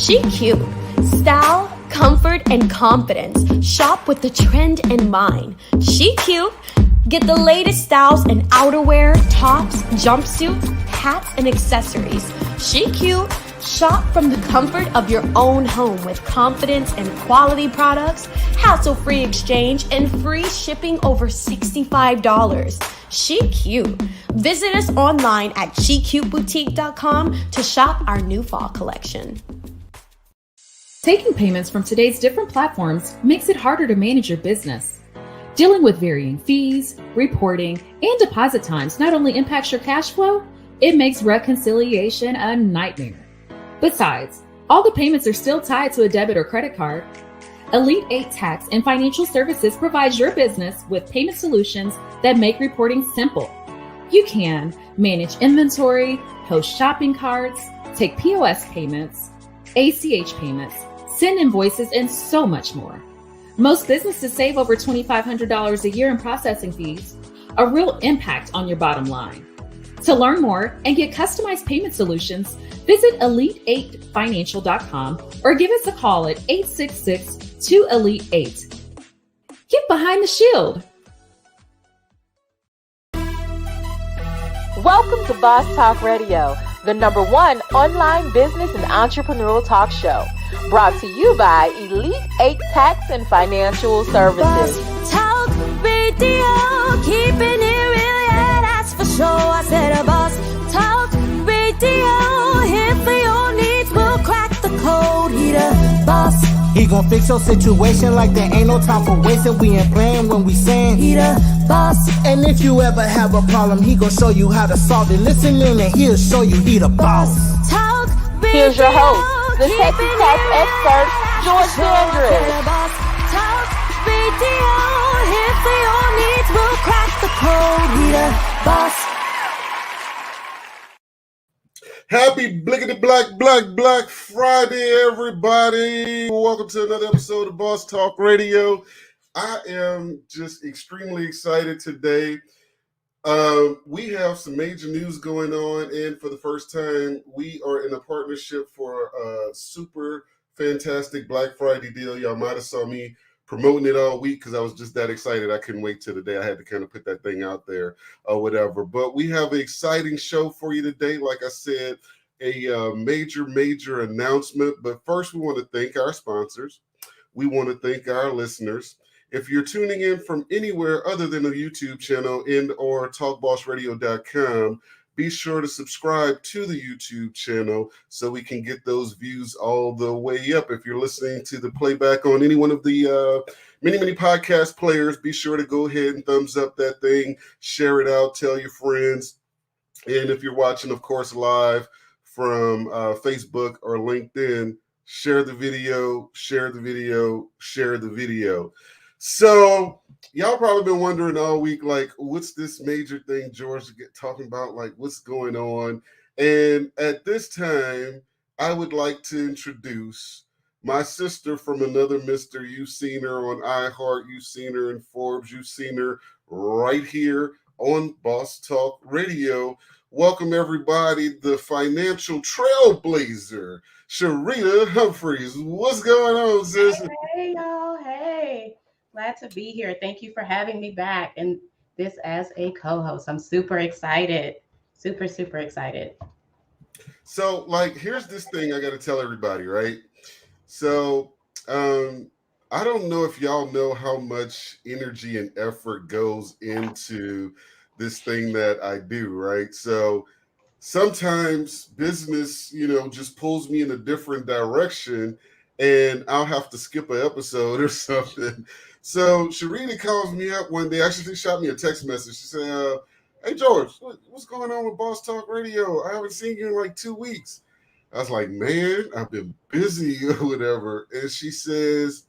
She cute. Style, comfort, and confidence. Shop with the trend in mind. She cute. Get the latest styles in outerwear, tops, jumpsuits, hats, and accessories. She cute. Shop from the comfort of your own home with confidence and quality products, hassle-free exchange, and free shipping over $65. She cute. Visit us online at SheCuteBoutique.com to shop our new fall collection. Taking payments from today's different platforms makes it harder to manage your business. Dealing with varying fees, reporting, and deposit times not only impacts your cash flow, it makes reconciliation a nightmare. Besides, all the payments are still tied to a debit or credit card. Elite 8 Tax and Financial Services provides your business with payment solutions that make reporting simple. You can manage inventory, host shopping carts, take POS payments, ACH payments, send invoices, and so much more. Most businesses save over $2,500 a year in processing fees, a real impact on your bottom line. To learn more and get customized payment solutions, visit elite8financial.com or give us a call at 866-2ELITE8. Get behind the shield. Welcome to Boss Talk Radio, the #1 online business and entrepreneurial talk show. Brought to you by Elite 8 Tax and Financial Services. Boss Talk Radio, keeping it real, yeah, that's for sure. I said a Boss Talk Radio, here for your needs, we'll crack the code. He the boss. He gon' fix your situation like there ain't no time for wasting. We ain't playing when we saying he the boss. And if you ever have a problem, he gon' show you how to solve it. Listen in and he'll show you he the boss. Talk Here's your host, the Texas tax expert, George Dandridge. Talk Radio, here for your needs, we'll crack the code. He the boss. Happy Blickety Black Friday, everybody. Welcome to another episode of Boss Talk Radio. I am just extremely excited today. We have some major news going on, and for the first time, we are in a partnership for a super fantastic Black Friday deal. Y'all might have saw me promoting it all week because I was just that excited. I couldn't wait till the day I had to kind of put that thing out there or whatever. But we have an exciting show for you today. Like I said, a major announcement. But first, we want to thank our sponsors. We want to thank our listeners. If you're tuning in from anywhere other than a YouTube channel and or talkbossradio.com, be sure to subscribe to the YouTube channel so we can get those views all the way up. If you're listening to the playback on any one of the many podcast players, be sure to go ahead and thumbs up that thing, share it out, tell your friends. And if you're watching, of course, live from Facebook or LinkedIn, share the video. So y'all probably been wondering all week, like, what's this major thing George talking about? Like, what's going on? And at this time, I would like to introduce my sister from another mister. You've seen her on iHeart. You've seen her in Forbes. You've seen her right here on Boss Talk Radio. Welcome, everybody, the financial trailblazer, Sharina Humphreys. What's going on, sis? Hey, y'all. Hey. Glad to be here. Thank you for having me back, and this as a co-host. I'm super excited. Super excited. So, like, here's this thing I got to tell everybody, right? So, I don't know if y'all know how much energy and effort goes into this thing that I do, right? So, sometimes business, just pulls me in a different direction, and I'll have to skip an episode or something. So Sharina calls me up one day. Actually, she shot me a text message. She said, hey, George, what's going on with Boss Talk Radio? I haven't seen you in like 2 weeks. I was like, man, I've been busy or whatever. And she says,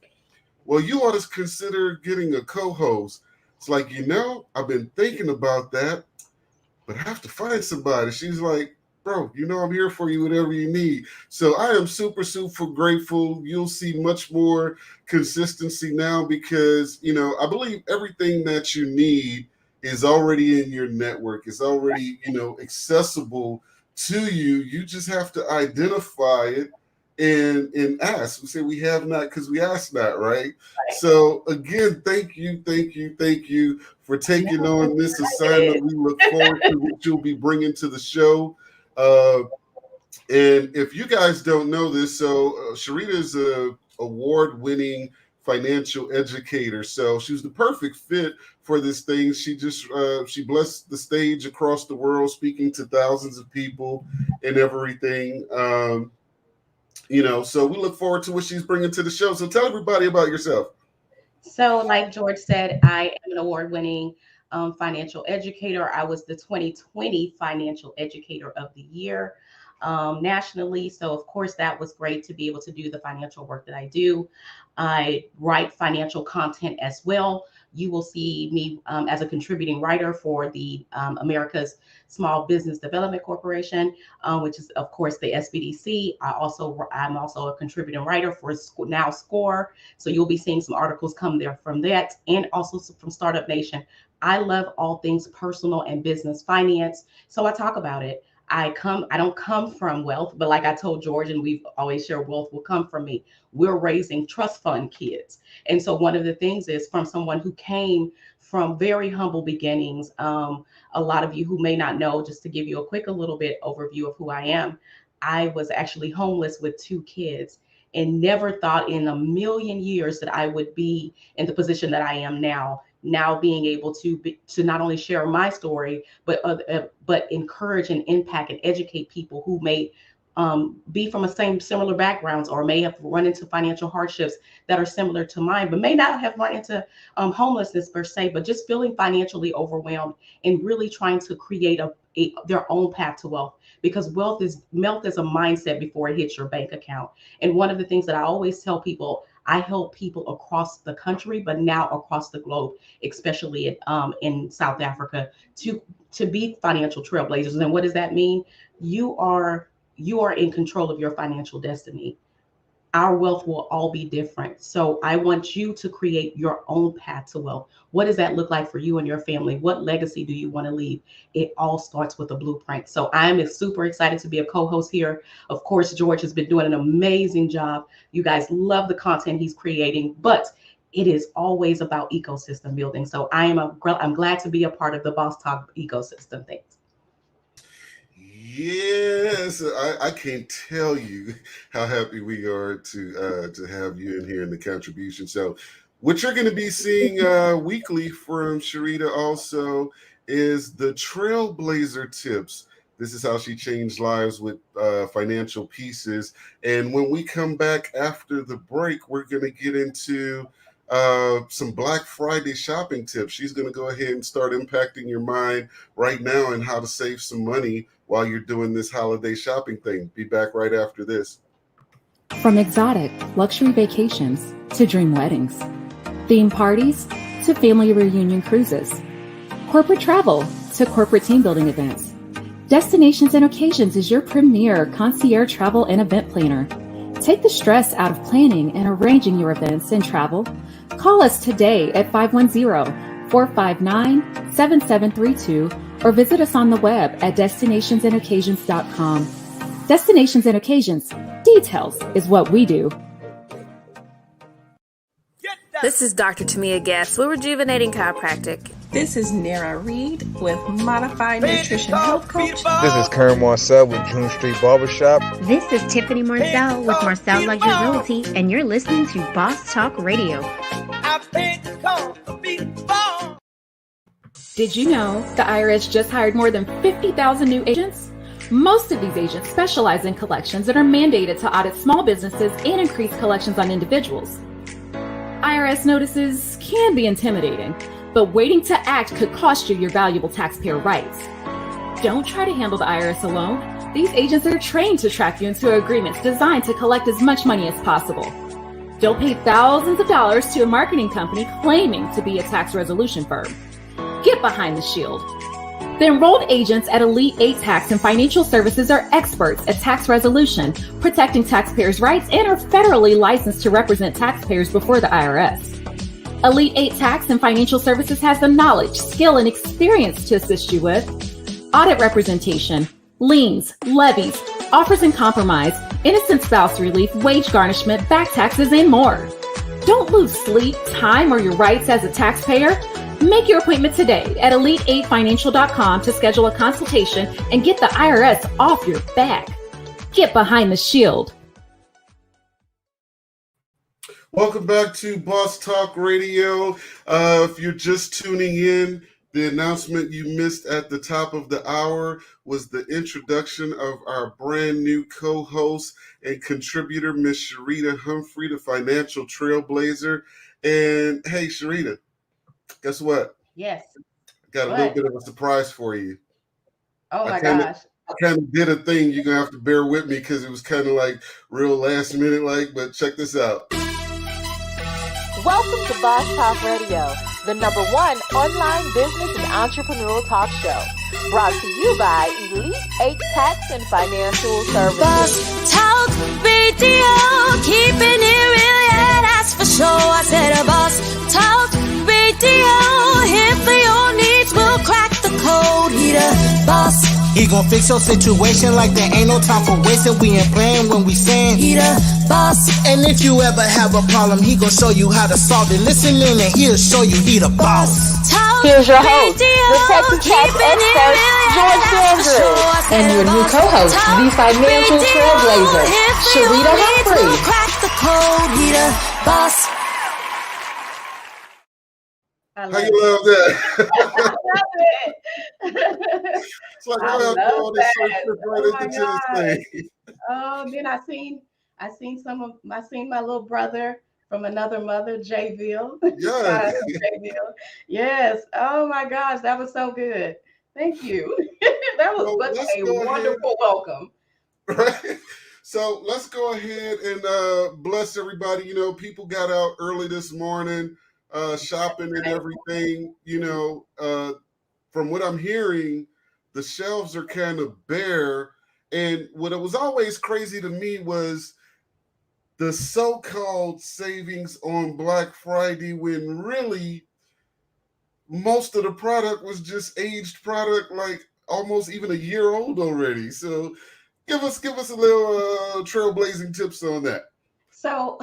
well, you ought to consider getting a co-host. It's like, I've been thinking about that, but I have to find somebody. She's like, bro, I'm here for you, whatever you need. So I am super grateful. You'll see much more consistency now because, I believe everything that you need is already in your network. It's already, accessible to you. You just have to identify it and ask. We say we have not because we ask not, right? So again, thank you for taking on this assignment. We look forward to what you'll be bringing to the show. And if you guys don't know this, so Sharina is a award-winning financial educator. So she was the perfect fit for this thing. She just she blessed the stage across the world, speaking to thousands of people and everything. So we look forward to what she's bringing to the show. So tell everybody about yourself. So like George said, I am an award-winning financial educator. I was the 2020 Financial Educator of the Year nationally. So of course, that was great to be able to do the financial work that I do. I write financial content as well. You will see me as a contributing writer for the America's Small Business Development Corporation, which is, of course, the SBDC. I'm also a contributing writer for now SCORE. So you'll be seeing some articles come there from that, and also from Startup Nation. I love all things personal and business finance, so I talk about it. I don't come from wealth, but like I told George, and we've always shared, wealth will come from me. We're raising trust fund kids. And so one of the things is from someone who came from very humble beginnings. A lot of you who may not know, just to give you a little bit overview of who I am, I was actually homeless with 2 kids and never thought in a million years that I would be in the position that I am now. Now being able to not only share my story, but encourage and impact and educate people who may be from similar backgrounds, or may have run into financial hardships that are similar to mine, but may not have run into homelessness per se, but just feeling financially overwhelmed and really trying to create their own path to wealth. Because wealth is a mindset before it hits your bank account. And one of the things that I always tell people, I help people across the country, but now across the globe, especially in South Africa, to be financial trailblazers. And what does that mean? You are in control of your financial destiny. Our wealth will all be different. So I want you to create your own path to wealth. What does that look like for you and your family? What legacy do you want to leave? It all starts with a blueprint. So I'm super excited to be a co-host here. Of course, George has been doing an amazing job. You guys love the content he's creating, but it is always about ecosystem building. So I'm glad to be a part of the Boss Talk ecosystem. Thanks. Yes, I can't tell you how happy we are to have you in here in the contribution. So what you're going to be seeing weekly from Sharina also is the Trailblazer tips. This is how she changed lives with financial pieces. And when we come back after the break, we're going to get into some Black Friday shopping tips. She's going to go ahead and start impacting your mind right now and how to save some money while you're doing this holiday shopping thing. Be back right after this. From exotic luxury vacations to dream weddings, theme parties to family reunion cruises, corporate travel to corporate team building events, Destinations and Occasions is your premier concierge travel and event planner. Take the stress out of planning and arranging your events and travel. Call us today at 510-459-7732 or visit us on the web at destinationsandoccasions.com. Destinations and Occasions. Details is what we do. This is Dr. Tamia Guest with Rejuvenating Chiropractic. This is Nara Reed with Modified Nutrition Health Coach. This is Karen Marcel with June Street Barbershop. This is Tiffany Marcel with Marcel Luxury Realty, and you're listening to Boss Talk Radio. Did you know the IRS just hired more than 50,000 new agents? Most of these agents specialize in collections and are mandated to audit small businesses and increase collections on individuals. IRS notices can be intimidating, but waiting to act could cost you your valuable taxpayer rights. Don't try to handle the IRS alone. These agents are trained to track you into agreements designed to collect as much money as possible. Don't pay thousands of dollars to a marketing company claiming to be a tax resolution firm. Get behind the shield. The enrolled agents at Elite 8 Tax and Financial Services are experts at tax resolution, protecting taxpayers' rights, and are federally licensed to represent taxpayers before the IRS. Elite 8 Tax and Financial Services has the knowledge, skill, and experience to assist you with audit representation, liens, levies, offers and compromise, innocent spouse relief, wage garnishment, back taxes, and more. Don't lose sleep, time, or your rights as a taxpayer. Make your appointment today at elite8financial.com to schedule a consultation and get the IRS off your back. Get behind the shield. Welcome back to Boss Talk Radio. If you're just tuning in, the announcement you missed at the top of the hour was the introduction of our brand new co-host and contributor, Miss Sharina Humphrey, the financial trailblazer. And hey, Sharina, guess what? Yes. Got a little bit of a surprise for you. Oh my gosh. I kind of did a thing. You're going to have to bear with me because it was kind of like real last minute like, but check this out. Welcome to Boss Talk Radio, the #1 online business and entrepreneurial talk show. Brought to you by Elite 8 Tax and Financial Services. Boss Talk Radio, keeping it real, yeah, that's for sure. I said a Boss Talk Radio, here for your needs, we'll crack the code. He the boss. He gon' fix your situation like there ain't no time for wasting. We ain't playing when we saying he the boss. And if you ever have a problem, he gon' show you how to solve it. Listen in and he'll show you he the boss. Here's your host, the Texas Tax expert, George Dandridge. And your new co-host, the financial trailblazer, Sharina Humphreys. Crack the code, he the boss. How you love that? I love it. It's like I I have love all this that. right Oh my into this thing. Then I seen my little brother from another mother, Jayville. Yeah. Jayville. Yes. Oh my gosh, that was so good. Thank you. That was such a wonderful welcome. Right. So let's go ahead and bless everybody. You know, people got out early this morning, shopping and everything. You know, from what I'm hearing, the shelves are kind of bare. And what it was always crazy to me was the so-called savings on Black Friday, when really most of the product was just aged product, like almost even a year old already. So give us a little trailblazing tips on that. So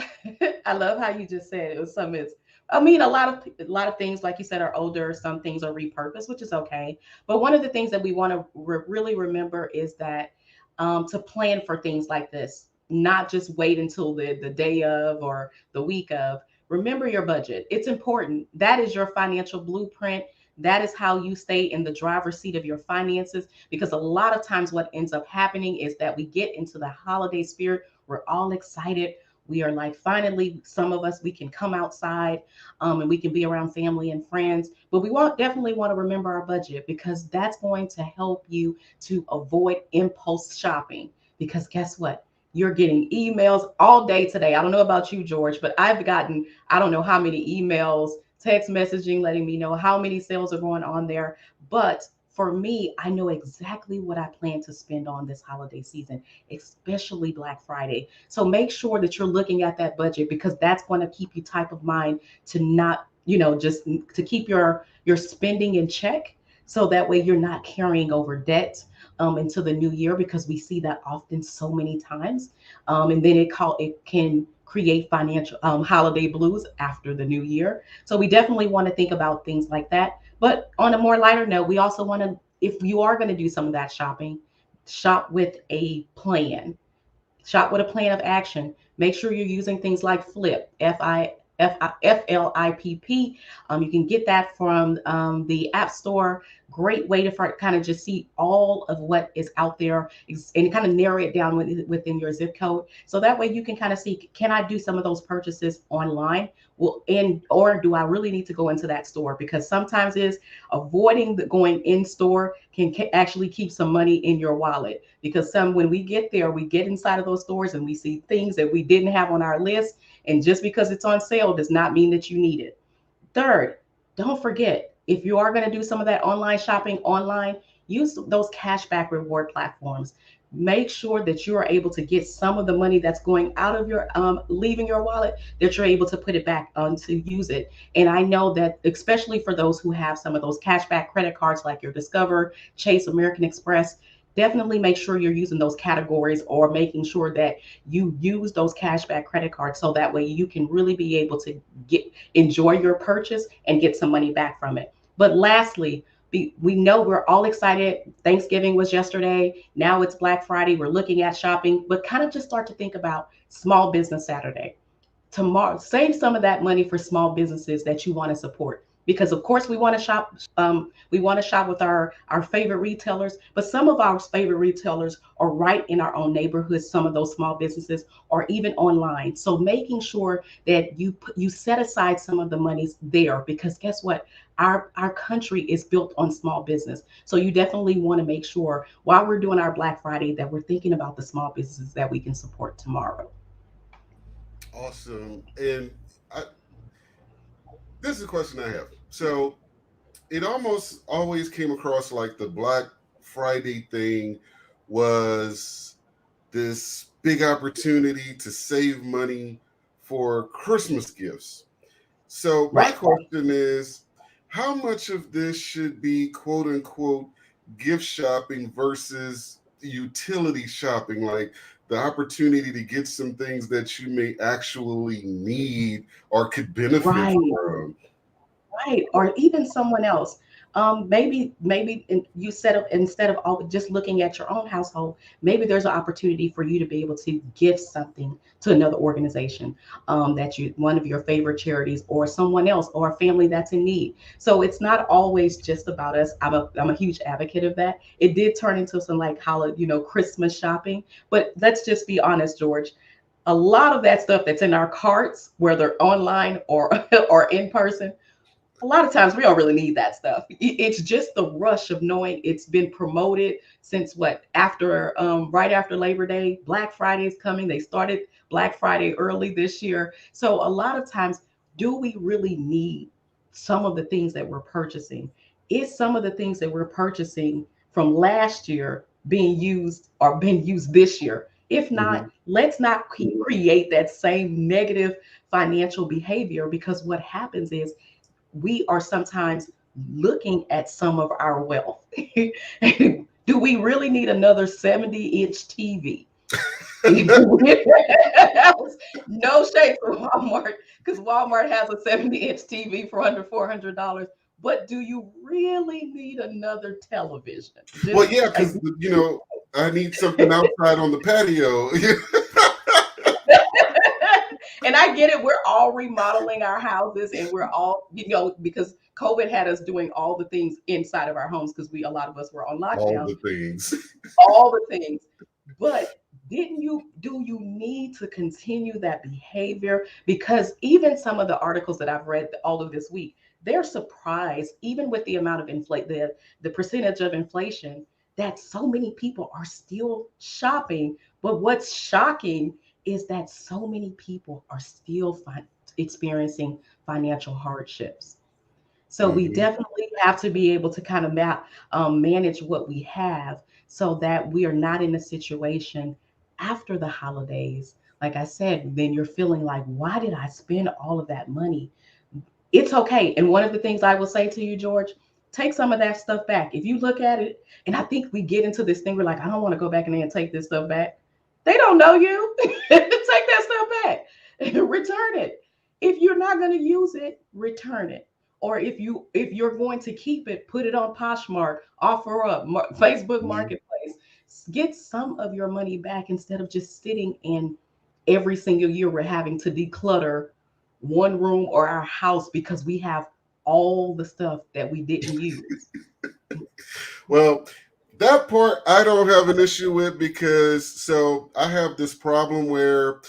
I love how you just said it was something. I mean, a lot of things, like you said, are older. Some things are repurposed, which is okay. But one of the things that we want to really remember is that to plan for things like this, not just wait until the day of or the week of. Remember your budget. It's important. That is your financial blueprint. That is how you stay in the driver's seat of your finances, because a lot of times what ends up happening is that we get into the holiday spirit. We're all excited. We are like, finally, some of us, we can come outside and we can be around family and friends, but we definitely want to remember our budget, because that's going to help you to avoid impulse shopping. Because guess what? You're getting emails all day today. I don't know about you, George, but I've gotten, I don't know how many emails, text messaging, letting me know how many sales are going on there. But for me, I know exactly what I plan to spend on this holiday season, especially Black Friday. So make sure that you're looking at that budget, because that's going to keep you top of mind to not, just to keep your spending in check. So that way you're not carrying over debt into the new year, because we see that often so many times. And then it can create financial holiday blues after the new year. So we definitely want to think about things like that. But on a more lighter note, we also want to, if you are going to do some of that shopping, shop with a plan. Shop with a plan of action. Make sure you're using things like Flip, FLIPP. You can get that from the App Store. Great way to kind of just see all of what is out there and kind of narrow it down within your zip code. So that way you can kind of see, can I do some of those purchases online? Well, or do I really need to go into that store? Because sometimes avoiding going in store can actually keep some money in your wallet. Because when we get there, we get inside of those stores and we see things that we didn't have on our list. And just because it's on sale does not mean that you need it. Third, don't forget, if you are going to do some of that online shopping online, use those cashback reward platforms. Make sure that you are able to get some of the money that's going out of your, leaving your wallet, that you're able to put it back on to use it. And I know that, especially for those who have some of those cashback credit cards like your Discover, Chase, American Express, definitely make sure you're using those categories or making sure that you use those cashback credit cards so that way you can really be able to enjoy your purchase and get some money back from it. But lastly, we know we're all excited. Thanksgiving was yesterday. Now it's Black Friday. We're looking at shopping, but kind of just start to think about Small Business Saturday. Tomorrow, save some of that money for small businesses that you want to support, because of course we want to shop, we want to shop with our favorite retailers, but some of our favorite retailers are right in our own neighborhoods. Some of those small businesses or even online, so making sure that you set aside some of the monies there, because guess what, our country is built on small business. So you definitely want to make sure while we're doing our Black Friday that we're thinking about the small businesses that we can support tomorrow. Awesome. And this is a question I have. So it almost always came across like the Black Friday thing was this big opportunity to save money for Christmas gifts. So my question is, how much of this should be quote unquote gift shopping versus utility shopping, like the opportunity to get some things that you may actually need or could benefit from? Right, or even someone else. Maybe you set up, instead of all just looking at your own household, maybe there's an opportunity for you to be able to give something to another organization, that you, one of your favorite charities, or someone else, or a family that's in need. So it's not always just about us. I'm a huge advocate of that. It did turn into some like Christmas shopping, but let's just be honest, George. A lot of that stuff that's in our carts, whether online or or in person, a lot of times we don't really need that stuff. It's just the rush of knowing it's been promoted since right after Labor Day. Black Friday is coming. They started Black Friday early this year. So a lot of times, do we really need some of the things that we're purchasing? Is some of the things that we're purchasing from last year being used this year? If not, let's not create that same negative financial behavior, because what happens is we are sometimes looking at some of our wealth. Do we really need another 70-inch TV? No shade for Walmart, because Walmart has a 70-inch TV for under $400. But do you really need another television? Well, yeah, because I need something outside on the patio. And I get it. We're all remodeling our houses, and we're all, because COVID had us doing all the things inside of our homes, because a lot of us were on lockdown. All the things. All the things. But do you need to continue that behavior? Because even some of the articles that I've read all of this week, they're surprised, even with the amount of the percentage of inflation, that so many people are still shopping. But what's shocking is that so many people are still experiencing financial hardships. So we definitely have to be able to kind of manage what we have, so that we are not in a situation after the holidays. Like I said, then you're feeling like, why did I spend all of that money? It's okay. And one of the things I will say to you, George, take some of that stuff back. If you look at it, and I think we get into this thing, we're like, I don't want to go back in there and take this stuff back. They don't know you. Take that stuff back. Return it. If you're not going to use it, return it. Or if you're going to keep it, put it on Poshmark, OfferUp, Facebook Marketplace. Get some of your money back, instead of just sitting in every single year we're having to declutter one room or our house because we have all the stuff that we didn't use. Well, that part I don't have an issue with, because I have this problem where,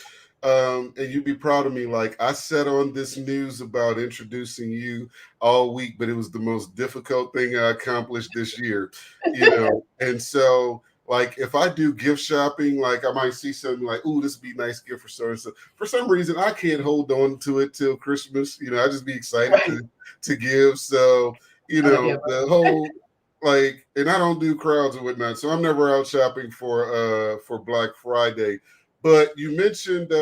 and you'd be proud of me, like I sat on this news about introducing you all week, but it was the most difficult thing I accomplished this year, and so like if I do gift shopping, like I might see something like, ooh, this would be a nice gift for so-and-so. For some reason, I can't hold on to it till Christmas. I just be excited to give. So, the whole, like, and I don't do crowds and whatnot, so I'm never out shopping for Black Friday. But you mentioned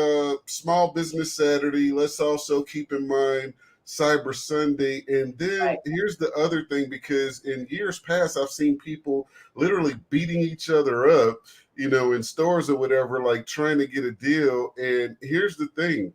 Small Business Saturday. Let's also keep in mind Cyber Sunday. And then here's the other thing, because in years past, I've seen people literally beating each other up, you know, in stores or whatever, like trying to get a deal. And here's the thing.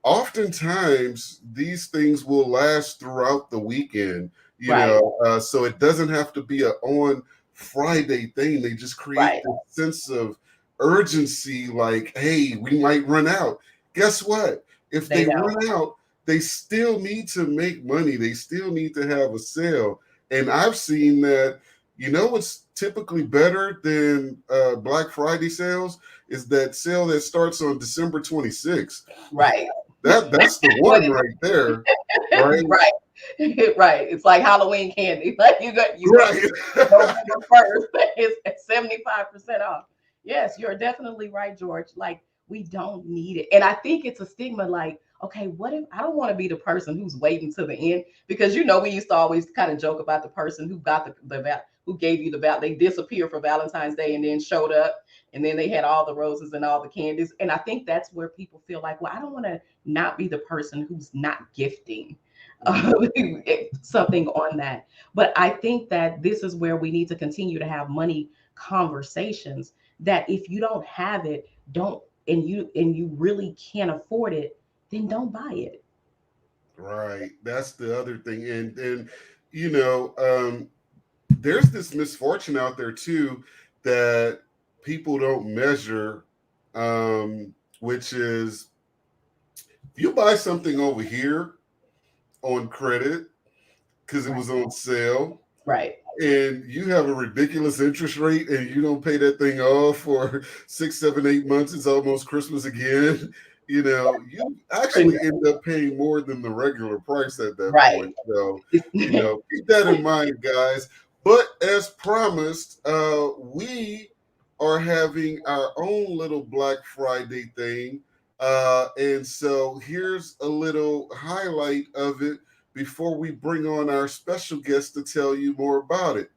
Oftentimes, these things will last throughout the weekend, you know, so it doesn't have to be a on Friday thing. They just create this sense of urgency, like, hey, we might run out. Guess what? If they run out, they still need to make money. They still need to have a sale. And I've seen that, you know, what's typically better than Black Friday sales is that sale that starts on December 26th. Right. That's the one right there. Right. Right. It's like Halloween candy. Like you got November 1st, it's 75% off. Yes, you're definitely right, George. Like, we don't need it. And I think it's a stigma, like, okay, what if I don't want to be the person who's waiting to the end? Because, you know, we used to always kind of joke about the person who got the who gave you they disappeared for Valentine's Day and then showed up, and then they had all the roses and all the candies. And I think that's where people feel like, well, I don't want to not be the person who's not gifting something on that. But I think that this is where we need to continue to have money conversations, that if you don't have it, and you really can't afford it, then don't buy it. Right. That's the other thing. And you know, there's this misfortune out there too that people don't measure, which is, if you buy something over here on credit because it was on sale, right, and you have a ridiculous interest rate and you don't pay that thing off for 6, 7, 8 months, it's almost Christmas again. You know, you actually end up paying more than the regular price at that point. So, you know, keep that in mind, guys. But as promised, we are having our own little Black Friday thing. And so here's a little highlight of it before we bring on our special guest to tell you more about it.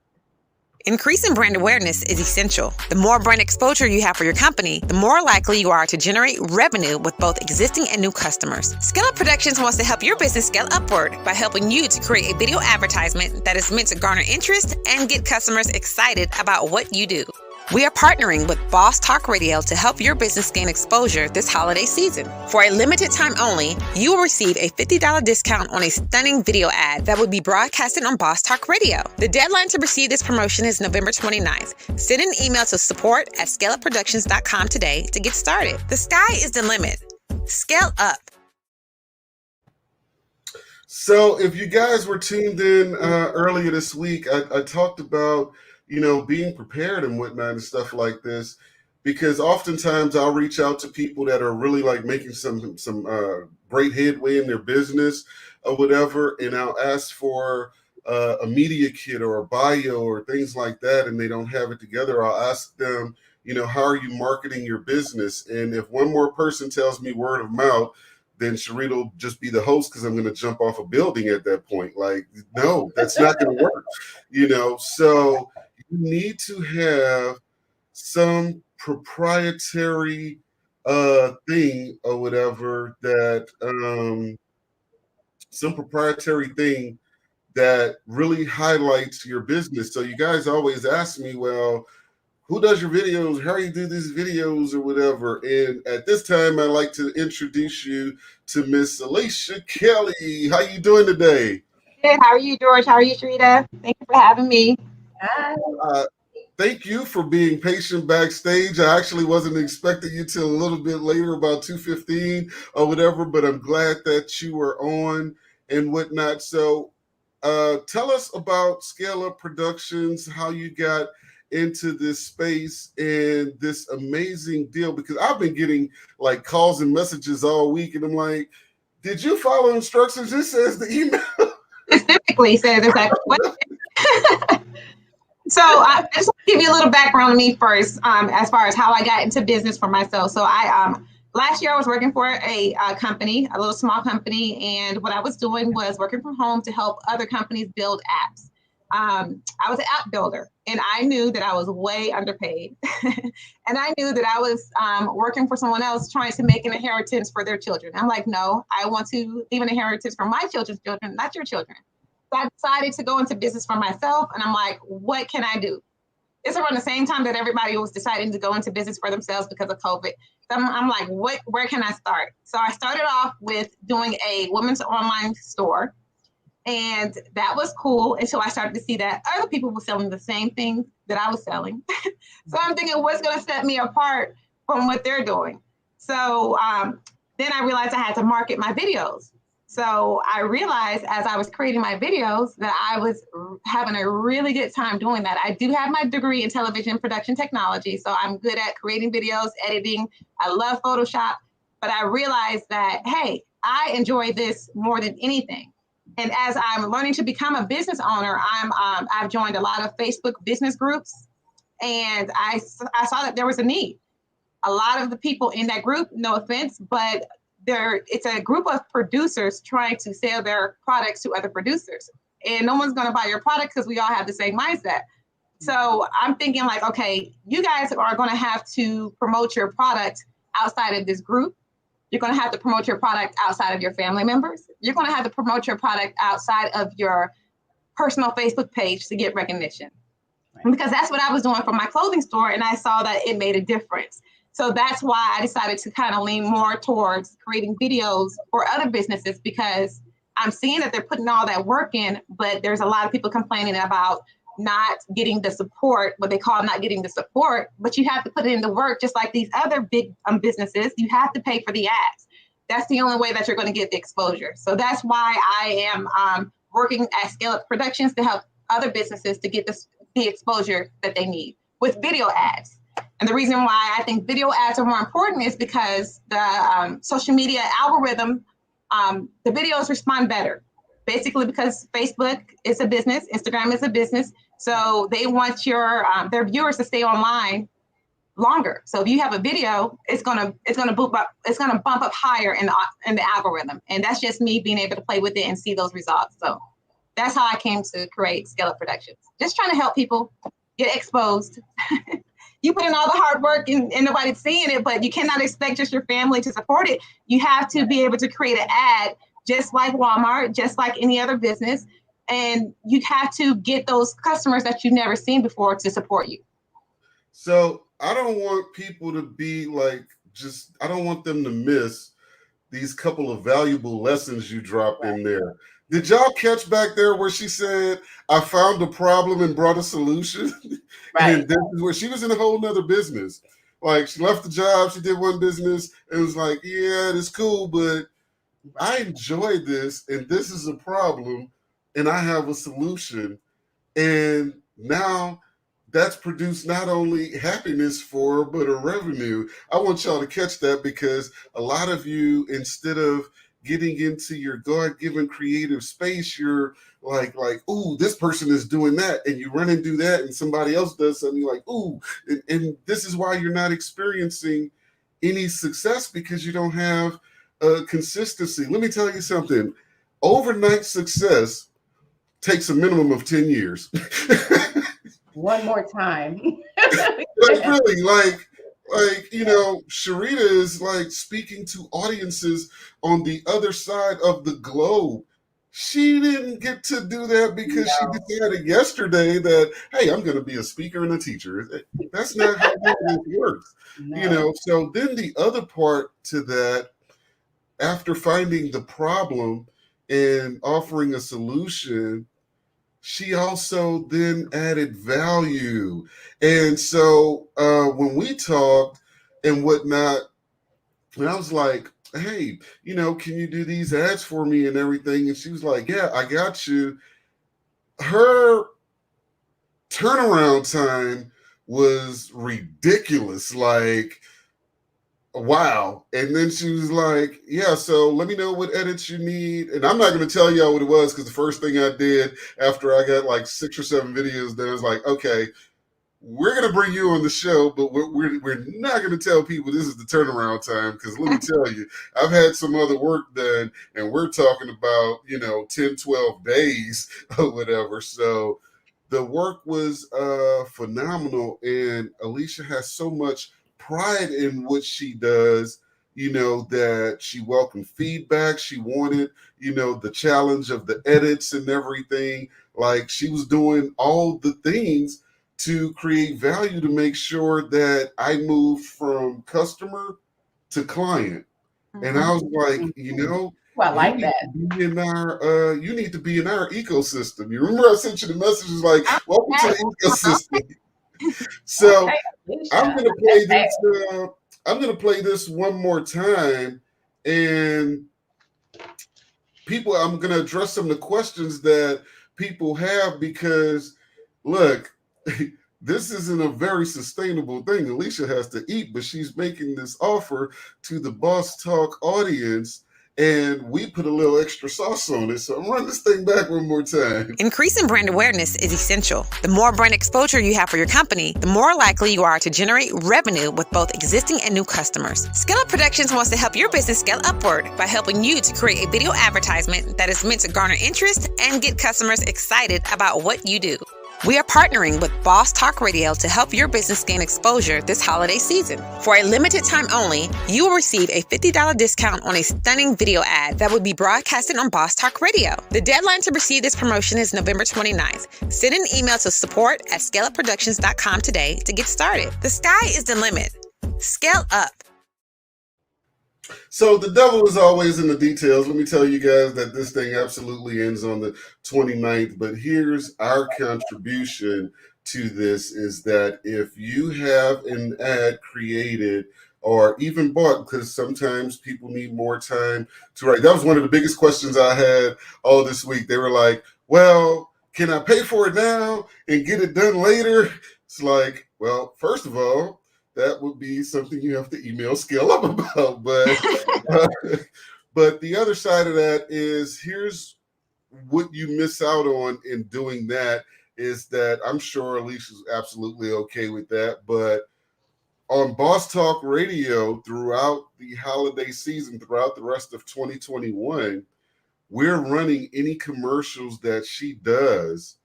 Increasing brand awareness is essential. The more brand exposure you have for your company, the more likely you are to generate revenue with both existing and new customers. Scale Up Productions wants to help your business scale upward by helping you to create a video advertisement that is meant to garner interest and get customers excited about what you do. We are partnering with Boss Talk Radio to help your business gain exposure this holiday season. For a limited time only, you will receive a $50 discount on a stunning video ad that will be broadcasted on Boss Talk Radio. The deadline to receive this promotion is November 29th. Send an email to support@scaleupproductions.com today to get started. The sky is the limit. Scale up. So if you guys were tuned in earlier this week, I talked about, you know, being prepared and whatnot and stuff like this, because oftentimes I'll reach out to people that are really like making some great headway in their business or whatever, and I'll ask for a media kit or a bio or things like that, and they don't have it together. I'll ask them, you know, how are you marketing your business? And if one more person tells me word of mouth, then Sharina will just be the host because I'm going to jump off a building at that point. Like, no, that's not going to work, you know? So you need to have some proprietary thing or whatever that some proprietary thing that really highlights your business. So you guys always ask me, well, who does your videos? How do you do these videos or whatever? And at this time, I'd like to introduce you to Miss Alicia Kelly. How you doing today? Good. How are you, George? How are you, Sharina? Thank you for having me. Thank you for being patient backstage. I actually wasn't expecting you till a little bit later, about 2:15 or whatever, but I'm glad that you were on and whatnot. So tell us about Scale Up Productions, how you got into this space and this amazing deal, because I've been getting like calls and messages all week, and I'm like, did you follow instructions? It says the email specifically says exactly what. So I just want to give you a little background on me first, as far as how I got into business for myself. So I last year I was working for a company, a little small company, and what I was doing was working from home to help other companies build apps. I was an app builder, and I knew that I was way underpaid. And I knew that I was working for someone else trying to make an inheritance for their children. I'm like, no, I want to leave an inheritance for my children's children, not your children. So I decided to go into business for myself, and I'm like, what can I do? It's around the same time that everybody was deciding to go into business for themselves because of COVID. So I'm like, where can I start? So I started off with doing a women's online store. And that was cool until I started to see that other people were selling the same thing that I was selling. So I'm thinking, what's going to set me apart from what they're doing? So then I realized I had to market my videos. So I realized as I was creating my videos that I was having a really good time doing that. I do have my degree in television production technology, so I'm good at creating videos, editing. I love Photoshop, but I realized that, hey, I enjoy this more than anything. And as I'm learning to become a business owner, I've joined a lot of Facebook business groups, and I saw that there was a need. A lot of the people in that group, no offense, but it's a group of producers trying to sell their products to other producers. And no one's going to buy your product because we all have the same mindset. So I'm thinking like, okay, you guys are going to have to promote your product outside of this group. You're going to have to promote your product outside of your family members. You're going to have to promote your product outside of your personal Facebook page to get recognition. Right. Because that's what I was doing for my clothing store, and I saw that it made a difference. So that's why I decided to kind of lean more towards creating videos for other businesses, because I'm seeing that they're putting all that work in, but there's a lot of people complaining about not getting the support, what they call not getting the support, but you have to put it in the work just like these other big businesses. You have to pay for the ads. That's the only way that you're going to get the exposure. So that's why I am working at Scale Up Productions to help other businesses to get the exposure that they need with video ads. And the reason why I think video ads are more important is because the social media algorithm, the videos respond better. Basically because Facebook is a business, Instagram is a business, so they want their viewers to stay online longer. So if you have a video, it's gonna bump up higher in the algorithm, and that's just me being able to play with it and see those results. So that's how I came to create Scale Up Productions. Just trying to help people get exposed. You put in all the hard work and nobody's seeing it, but you cannot expect just your family to support it. You have to be able to create an ad just like Walmart, just like any other business. And you have to get those customers that you've never seen before to support you. So I don't want people to be like, I don't want them to miss these couple of valuable lessons you dropped in there. Did y'all catch back there where she said, I found a problem and brought a solution? Right. And this is where she was in a whole nother business. Like she left the job, she did one business, and was like, yeah, it's cool, but I enjoy this, and this is a problem, and I have a solution. And now that's produced not only happiness for her, but a revenue. I want y'all to catch that, because a lot of you, instead of getting into your God-given creative space, you're like, ooh, this person is doing that, and you run and do that, and somebody else does something, you're like, ooh, and this is why you're not experiencing any success, because you don't have consistency. Let me tell you something. Overnight success takes a minimum of 10 years. One more time. Like really, like Sharina is like speaking to audiences on the other side of the globe. She didn't get to do that because she decided yesterday that, hey, I'm going to be a speaker and a teacher. That's not how it works. No. So then the other part to that, after finding the problem and offering a solution, she also then added value. And so when we talked and whatnot, and I was like, hey, can you do these ads for me and everything? And she was like, yeah, I got you. Her turnaround time was ridiculous. Like, wow. And then she was like, yeah, so let me know what edits you need. And I'm not going to tell y'all what it was, because the first thing I did after I got like 6 or 7 videos done, I was like, okay, we're going to bring you on the show, but we're not going to tell people this is the turnaround time, because let me tell you, I've had some other work done, and we're talking about, 10, 12 days or whatever. So the work was phenomenal, and Alicia has so much pride in what she does, that she welcomed feedback. She wanted, the challenge of the edits and everything. Like, she was doing all the things to create value to make sure that I moved from customer to client. And I was like, I like that. You need to be in our ecosystem. You remember I sent you the messages like, welcome to the ecosystem. So I'm gonna play this. I'm gonna play this one more time, and I'm gonna address some of the questions that people have, because look, this isn't a very sustainable thing. Alicia has to eat, but she's making this offer to the Boss Talk audience, and we put a little extra sauce on it. So I'm running this thing back one more time. Increasing brand awareness is essential. The more brand exposure you have for your company, the more likely you are to generate revenue with both existing and new customers. Scale Up Productions wants to help your business scale upward by helping you to create a video advertisement that is meant to garner interest and get customers excited about what you do. We are partnering with Boss Talk Radio to help your business gain exposure this holiday season. For a limited time only, you will receive a $50 discount on a stunning video ad that will be broadcasted on Boss Talk Radio. The deadline to receive this promotion is November 29th. Send an email to support@scaleupproductions.com today to get started. The sky is the limit. Scale up. So the devil is always in the details. Let me tell you guys that this thing absolutely ends on the 29th. But here's our contribution to this, is that if you have an ad created or even bought, because sometimes people need more time to write. That was one of the biggest questions I had all this week. They were like, well, can I pay for it now and get it done later? It's like, well, first of all, that would be something you have to email Scale Up about. But the other side of that is, here's what you miss out on in doing that, is that I'm sure Alicia's absolutely okay with that. But on Boss Talk Radio throughout the holiday season, throughout the rest of 2021, we're running any commercials that she does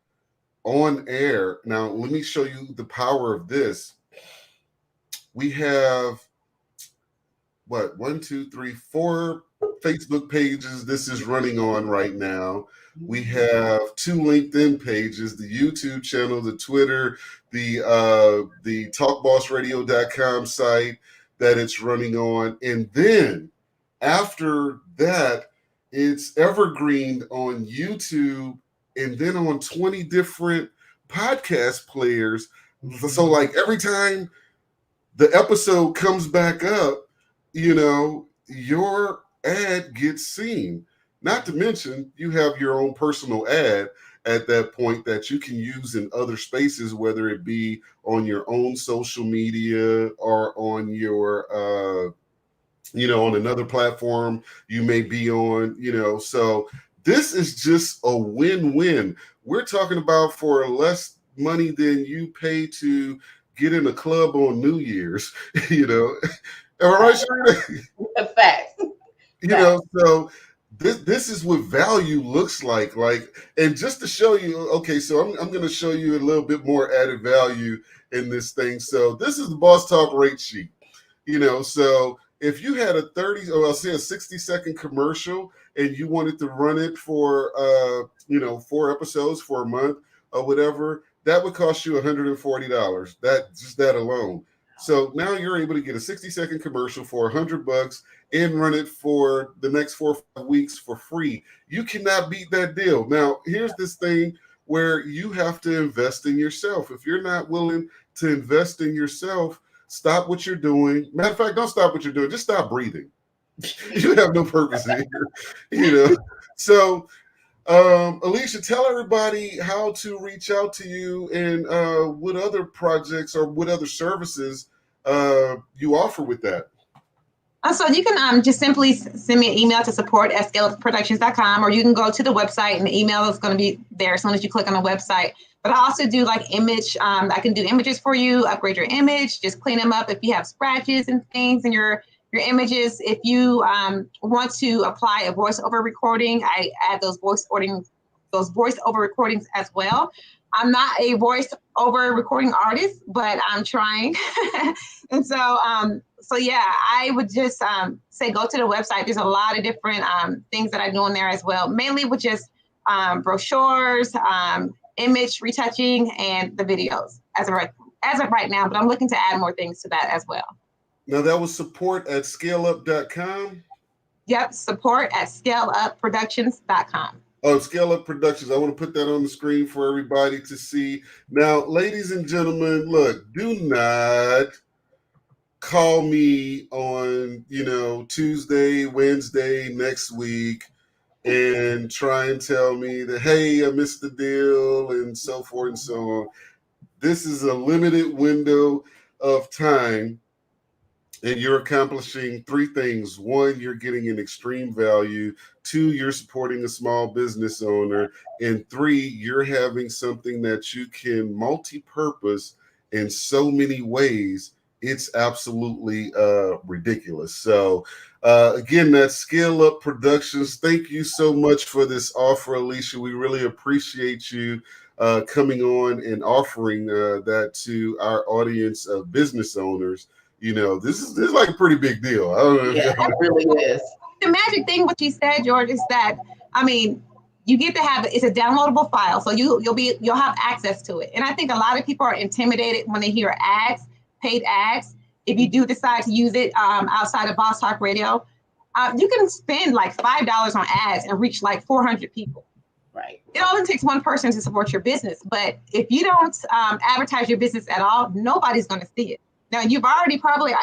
on air. Now, let me show you the power of this. We have, 4 Facebook pages this is running on right now. We have 2 LinkedIn pages, the YouTube channel, the Twitter, the talkbossradio.com site that it's running on. And then after that, it's evergreened on YouTube and then on 20 different podcast players. So like every time the episode comes back up, your ad gets seen. Not to mention, you have your own personal ad at that point that you can use in other spaces, whether it be on your own social media or on your, on another platform you may be on, So this is just a win-win. We're talking about for less money than you pay to get in a club on New Year's, All right, Sharina? Facts. So this is what value looks like. And just to show you, okay, so I'm going to show you a little bit more added value in this thing. So this is the Boss Talk rate sheet. So if you had a 60-second commercial and you wanted to run it for 4 episodes for a month or whatever, that would cost you $140. That alone. So now you're able to get a 60-second commercial for $100 and run it for the next 4 or 5 weeks for free. You cannot beat that deal. Now, here's this thing where you have to invest in yourself. If you're not willing to invest in yourself, stop what you're doing. Matter of fact, don't stop what you're doing. Just stop breathing. You have no purpose here. So, Alicia, tell everybody how to reach out to you and what other projects or what other services you offer with that. So you can just simply send me an email to support@scaleupproductions.com, or you can go to the website and the email is going to be there as soon as you click on the website. But I also do image. I can do images for you, upgrade your image, just clean them up if you have scratches and things in your images. If you want to apply a voiceover recording, I add those voiceover recordings as well. I'm not a voice over recording artist, but I'm trying. And so yeah, I would just say go to the website. There's a lot of different things that I do on there as well, mainly with just brochures, image retouching, and the videos as of right now. But I'm looking to add more things to that as well. Now that was support at scaleup.com. Yep, support at scaleupproductions.com. Oh, Scale Up Productions. I want to put that on the screen for everybody to see. Now, ladies and gentlemen, look, do not call me on, Tuesday, Wednesday, next week and try and tell me that, hey, I missed the deal and so forth and so on. This is a limited window of time, and you're accomplishing three things. One, you're getting an extreme value. Two, you're supporting a small business owner. And three, you're having something that you can multi-purpose in so many ways. It's absolutely ridiculous. So again, that's Scale Up Productions. Thank you so much for this offer, Alicia. We really appreciate you coming on and offering that to our audience of business owners. This is like a pretty big deal. I don't know. Yeah, it really is. The magic thing, what you said, George, is that, you get to have it's a downloadable file, so you'll have access to it. And I think a lot of people are intimidated when they hear ads, paid ads. If you do decide to use it outside of Boss Talk Radio, you can spend like $5 on ads and reach like 400 people. Right. It only takes one person to support your business, but if you don't advertise your business at all, nobody's going to see it. Now, you've already probably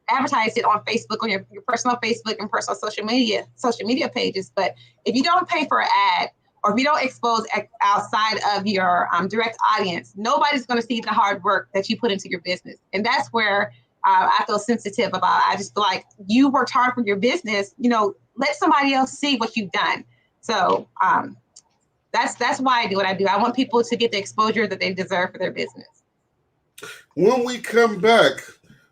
advertised it on Facebook, on your personal Facebook and personal social media pages. But if you don't pay for an ad, or if you don't expose outside of your direct audience, nobody's going to see the hard work that you put into your business. And that's where I feel sensitive about. I just feel like you worked hard for your business. Let somebody else see what you've done. So that's why I do what I do. I want people to get the exposure that they deserve for their business. When we come back,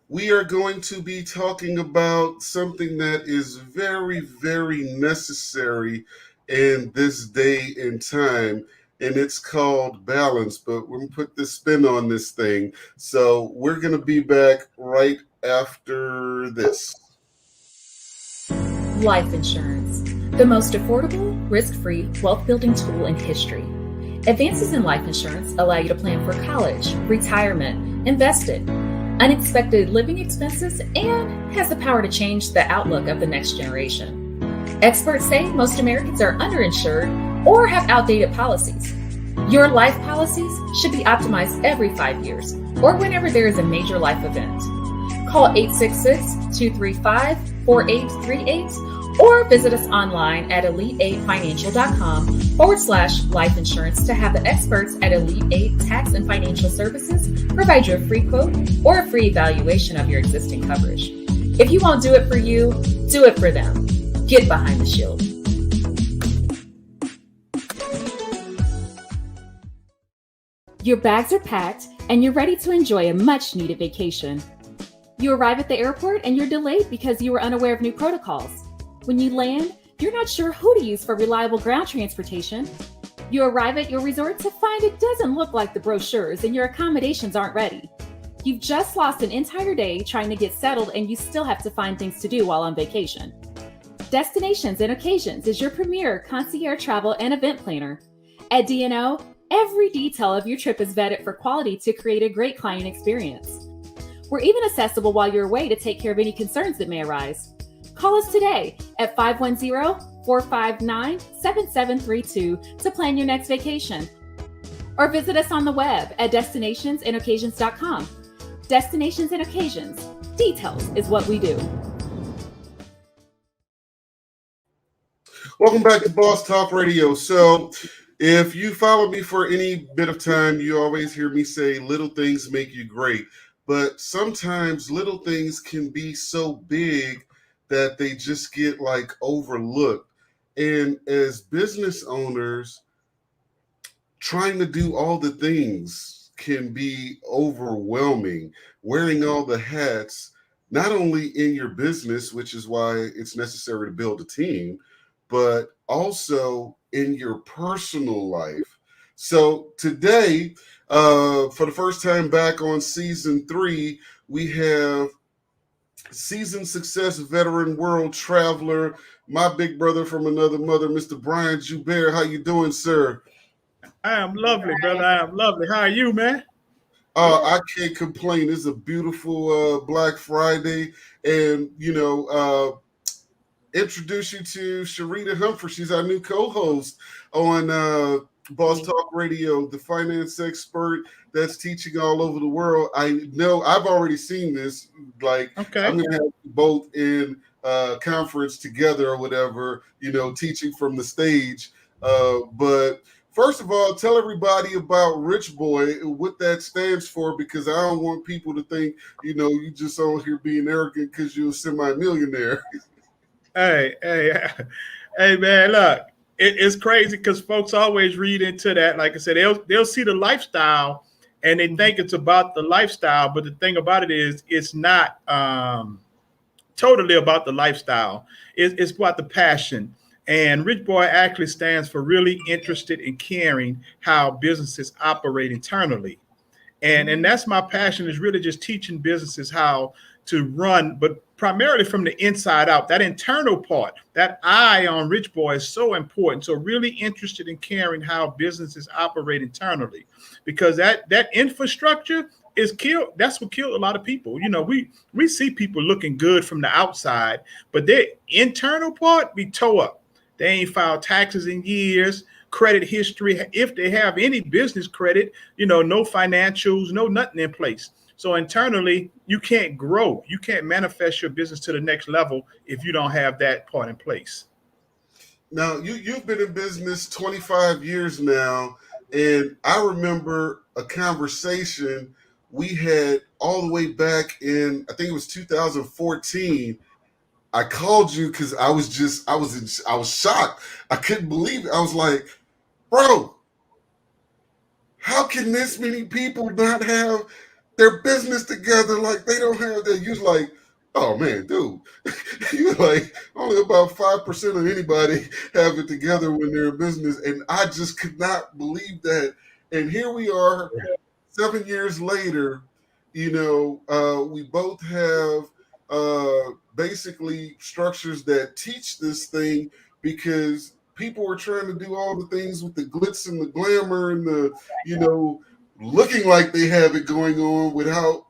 we are going to be talking about something that is very, very necessary in this day and time, and it's called balance. But we're going to put this spin on this thing. So we're going to be back right after this. Life insurance, the most affordable, risk-free, wealth-building tool in history. Advances in life insurance allow you to plan for college, retirement, invested, unexpected living expenses, and has the power to change the outlook of the next generation. Experts say most Americans are underinsured or have outdated policies. Your life policies should be optimized every 5 years or whenever there is a major life event. Call 866-235-4838 or visit us online at elite8financial.com/life insurance to have the experts at Elite 8 Tax and Financial Services provide you a free quote or a free evaluation of your existing coverage. If you won't do it for you, do it for them. Get behind the shield. Your bags are packed and you're ready to enjoy a much-needed vacation. You arrive at the airport and you're delayed because you were unaware of new protocols. When you land, you're not sure who to use for reliable ground transportation. You arrive at your resort to find it doesn't look like the brochures and your accommodations aren't ready. You've just lost an entire day trying to get settled and you still have to find things to do while on vacation. Destinations and Occasions is your premier concierge travel and event planner. At D&O, every detail of your trip is vetted for quality to create a great client experience. We're even accessible while you're away to take care of any concerns that may arise. Call us today at 510-459-7732 to plan your next vacation. Or visit us on the web at destinationsandoccasions.com. Destinations and Occasions. Details is what we do. Welcome back to Boss Talk Radio. So if you follow me for any bit of time, you always hear me say little things make you great. But sometimes little things can be so big that they just get overlooked. And as business owners, trying to do all the things can be overwhelming. Wearing all the hats, not only in your business, which is why it's necessary to build a team, but also in your personal life. So today, for the first time back on season 3, we have seasoned success veteran world traveler, my big brother from another mother, Mr. Brian Joubert. How you doing, sir? I am lovely, brother. I am lovely. How are you, man? I can't complain. It's a beautiful Black Friday, and introduce you to Sharina Humphreys. She's our new co-host on Boss Talk Radio, the finance expert that's teaching all over the world. I know I've already seen this. Like, okay. I'm going to have you both in conference together or whatever, teaching from the stage. But first of all, tell everybody about Richboi, what that stands for, because I don't want people to think, you just on here being arrogant because you're a semi-millionaire. Hey, man, look, it's crazy because folks always read into that. Like I said, they'll see the lifestyle and they think it's about the lifestyle. But the thing about it is it's not totally about the lifestyle. It's about the passion. And Richboi actually stands for really interested in caring how businesses operate internally. And that's my passion, is really just teaching businesses how to run, but primarily from the inside out. That internal part, that eye on Richboi is so important. So really interested in caring how businesses operate internally, because that infrastructure is killed. That's what killed a lot of people. We see people looking good from the outside, but their internal part be tore up. They ain't filed taxes in years, credit history, if they have any business credit, no financials, no nothing in place. So internally, you can't grow. You can't manifest your business to the next level if you don't have that part in place. Now, you've been in business 25 years now, and I remember a conversation we had all the way back in, I think it was 2014. I called you because I was shocked. I couldn't believe it. I was like, bro, how can this many people not have their business together? Like, they don't have that. You're like, oh man, dude, you're like, only about 5% of anybody have it together when they're in business. And I just could not believe that. And here we are 7 years later, we both have basically structures that teach this thing, because people are trying to do all the things with the glitz and the glamour and the, looking like they have it going on without,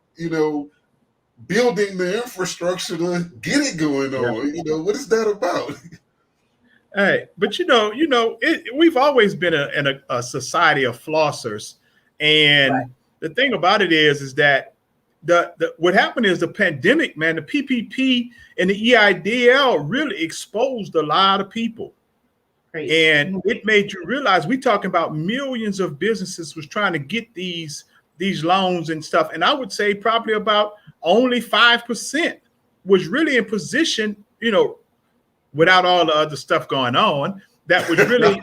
building the infrastructure to get it going on. What is that about? Hey, but we've always been a society of flossers, and the thing about it is that what happened is the pandemic, man, the PPP and the EIDL really exposed a lot of people. Great. And it made you realize we talking about millions of businesses was trying to get these loans and stuff. And I would say probably about only 5% was really in position, without all the other stuff going on, that was really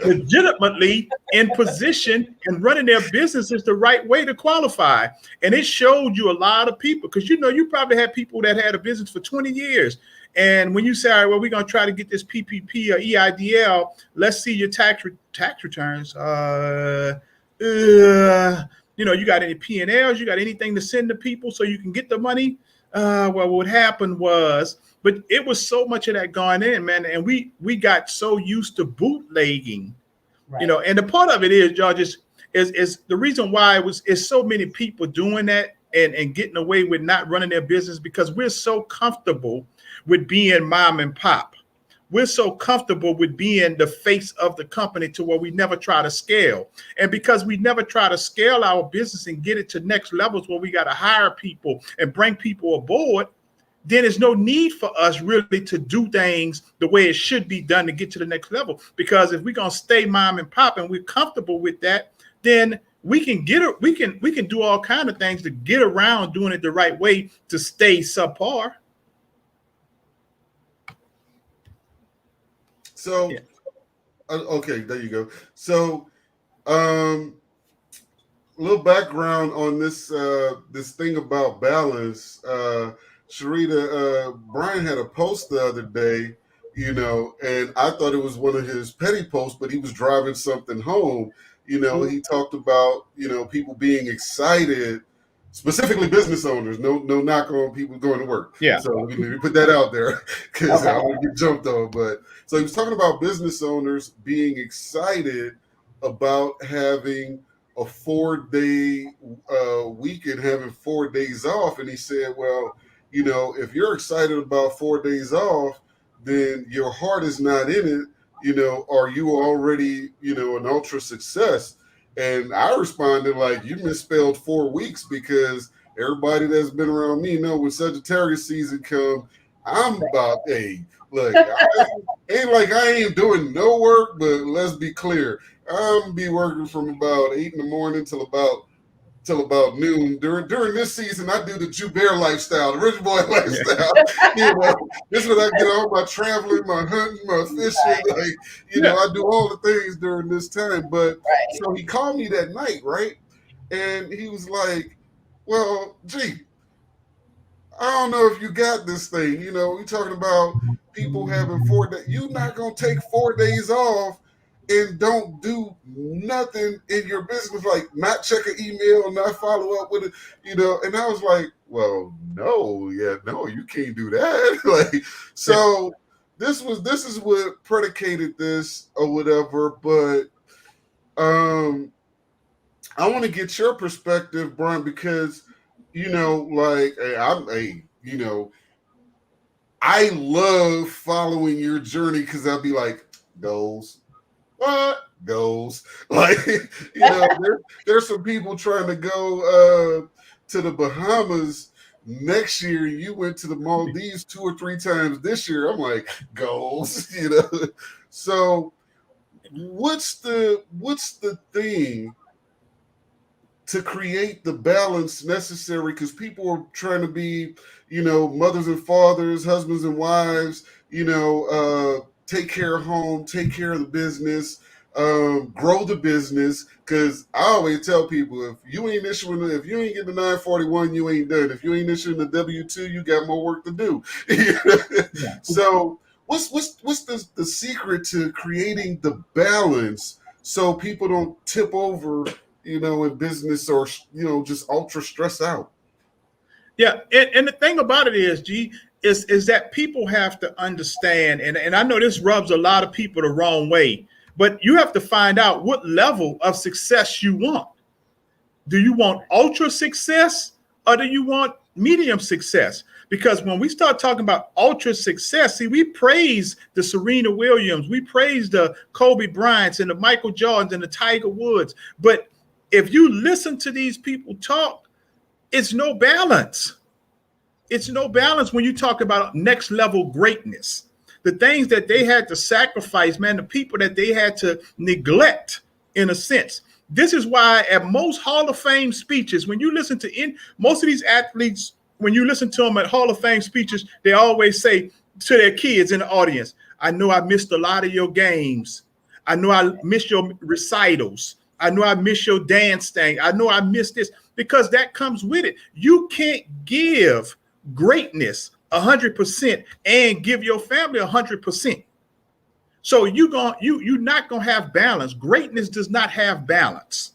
legitimately in position and running their businesses the right way to qualify. And it showed you a lot of people, because you probably had people that had a business for 20 years. And when you say, all right, well, we're going to try to get this PPP or EIDL, let's see your tax returns. You got any P&Ls? You got anything to send to people so you can get the money? Well, what happened was, but it was so much of that going in, man. And we got so used to bootlegging, and the part of it is, George, is the reason why it's so many people doing that and getting away with not running their business, because we're so comfortable with being mom and pop. We're so comfortable with being the face of the company to where we never try to scale. And because we never try to scale our business and get it to next levels where we got to hire people and bring people aboard, then there's no need for us really to do things the way it should be done to get to the next level. Because if we're going to stay mom and pop and we're comfortable with that, then we can do all kinds of things to get around doing it the right way to stay subpar. So, okay, there you go. So, a little background on this thing about balance. Sharina, Brian had a post the other day, and I thought it was one of his petty posts, but he was driving something home. You know, he talked about, you know, people being excited, specifically business owners. No knock on people going to work. Yeah. So we put that out there because I want to get jumped on. But so he was talking about business owners being excited about having a 4-day weekend, having 4 days off. And he said, well, you know, if you're excited about 4 days off, then your heart is not in it. You know, are you already, you know, an ultra success? And I responded like, you misspelled 4 weeks, because everybody that's been around me know when Sagittarius season come, I'm about, hey, look, ain't like I ain't doing no work, but let's be clear. I'm be working from about 8 in the morning till about noon. During this season, I do the Joubert lifestyle, the Richboi lifestyle. You know, this is when I get all my traveling, my hunting, my fishing. Like, you know, I do all the things during this time. But so he called me that night, right? And he was like, well, gee, I don't know if you got this thing. You know, we talking about people having 4 days. You're not going to take 4 days off and don't do nothing in your business, like not check an email, not follow up with it, you know. And I was like, well, no, you can't do that. Like, so this is what predicated this or whatever. But I want to get your perspective, Brian, because, you know, like you know, I love following your journey, because I'll be like, goals. What goes? Like, you know, there's some people trying to go to the Bahamas next year. You went to the Maldives 2 or 3 times this year. I'm like, goals, you know. So what's the thing to create the balance necessary? Because people are trying to be, you know, mothers and fathers, husbands and wives, you know, take care of home, take care of the business, grow the business. Because I always tell people, if you ain't getting the 941, you ain't done. If you ain't issuing the W-2, you got more work to do. So what's the secret to creating the balance so people don't tip over, you know, in business, or, you know, just ultra stress out? Yeah, and the thing about it is, is that people have to understand, and I know this rubs a lot of people the wrong way, but you have to find out what level of success you want. Do you want ultra success, or do you want medium success? Because when we start talking about ultra success, see, we praise the Serena Williams, we praise the Kobe Bryants and the Michael Jordans and the Tiger Woods. But if you listen to these people talk, it's no balance. It's no balance when you talk about next level greatness. The things that they had to sacrifice, man, the people that they had to neglect, in a sense. This is why at most Hall of Fame speeches, when you listen to most of these athletes, when you listen to them at Hall of Fame speeches, they always say to their kids in the audience, I know I missed a lot of your games. I know I missed your recitals. I know I missed your dance thing. I know I missed this, because that comes with it. You can't give greatness 100% and give your family 100%. So you're not gonna have balance. Greatness does not have balance.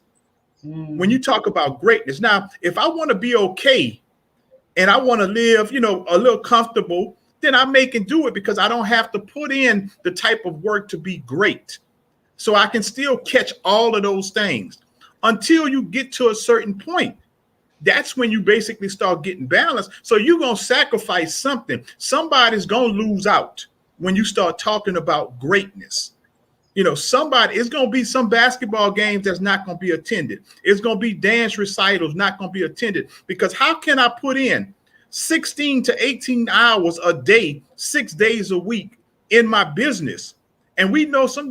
When you talk about greatness, now, if I want to be okay and I want to live, you know, a little comfortable, then I can do it, because I don't have to put in the type of work to be great. So I can still catch all of those things until you get to a certain point. That's when you basically start getting balanced. So you're going to sacrifice something. Somebody's going to lose out when you start talking about greatness. You know, it's going to be some basketball games that's not going to be attended. It's going to be dance recitals not going to be attended, because how can I put in 16 to 18 hours a day, 6 days a week in my business? And we know some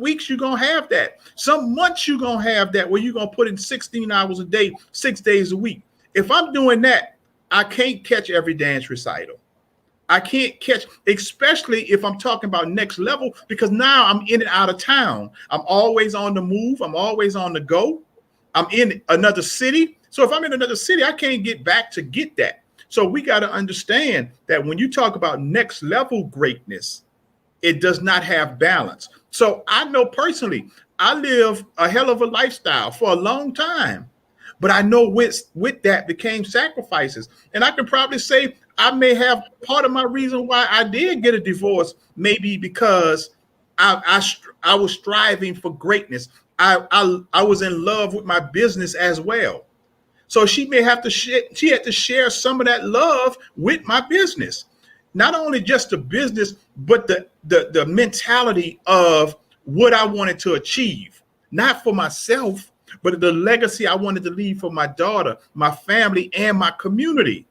weeks you're going to have that. Some months you're going to have that, where you're going to put in 16 hours a day, 6 days a week. If I'm doing that, I can't catch every dance recital. I can't catch, especially if I'm talking about next level, because now I'm in and out of town. I'm always on the move. I'm always on the go. I'm in another city. So if I'm in another city, I can't get back to get that. So we got to understand that when you talk about next level greatness, it does not have balance. So I know personally, I live a hell of a lifestyle for a long time, but I know with that became sacrifices. And I can probably say I may have part of my reason why I did get a divorce, maybe because I was striving for greatness. I was in love with my business as well. So she may have to she had to share some of that love with my business. Not only just the business, but the mentality of what I wanted to achieve, not for myself, but the legacy I wanted to leave for my daughter, my family, and my community.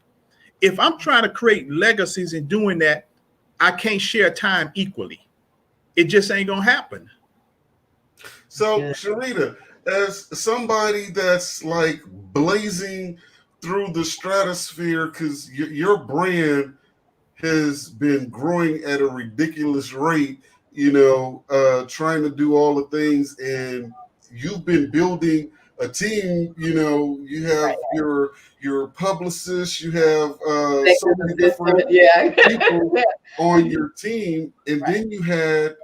If I'm trying to create legacies and doing that, I can't share time equally. It just ain't gonna happen. So, Sharina, as somebody that's like blazing through the stratosphere, because your brand has been growing at a ridiculous rate, trying to do all the things, and you've been building a team. You have your publicist, you have so many different people on your team, and then you have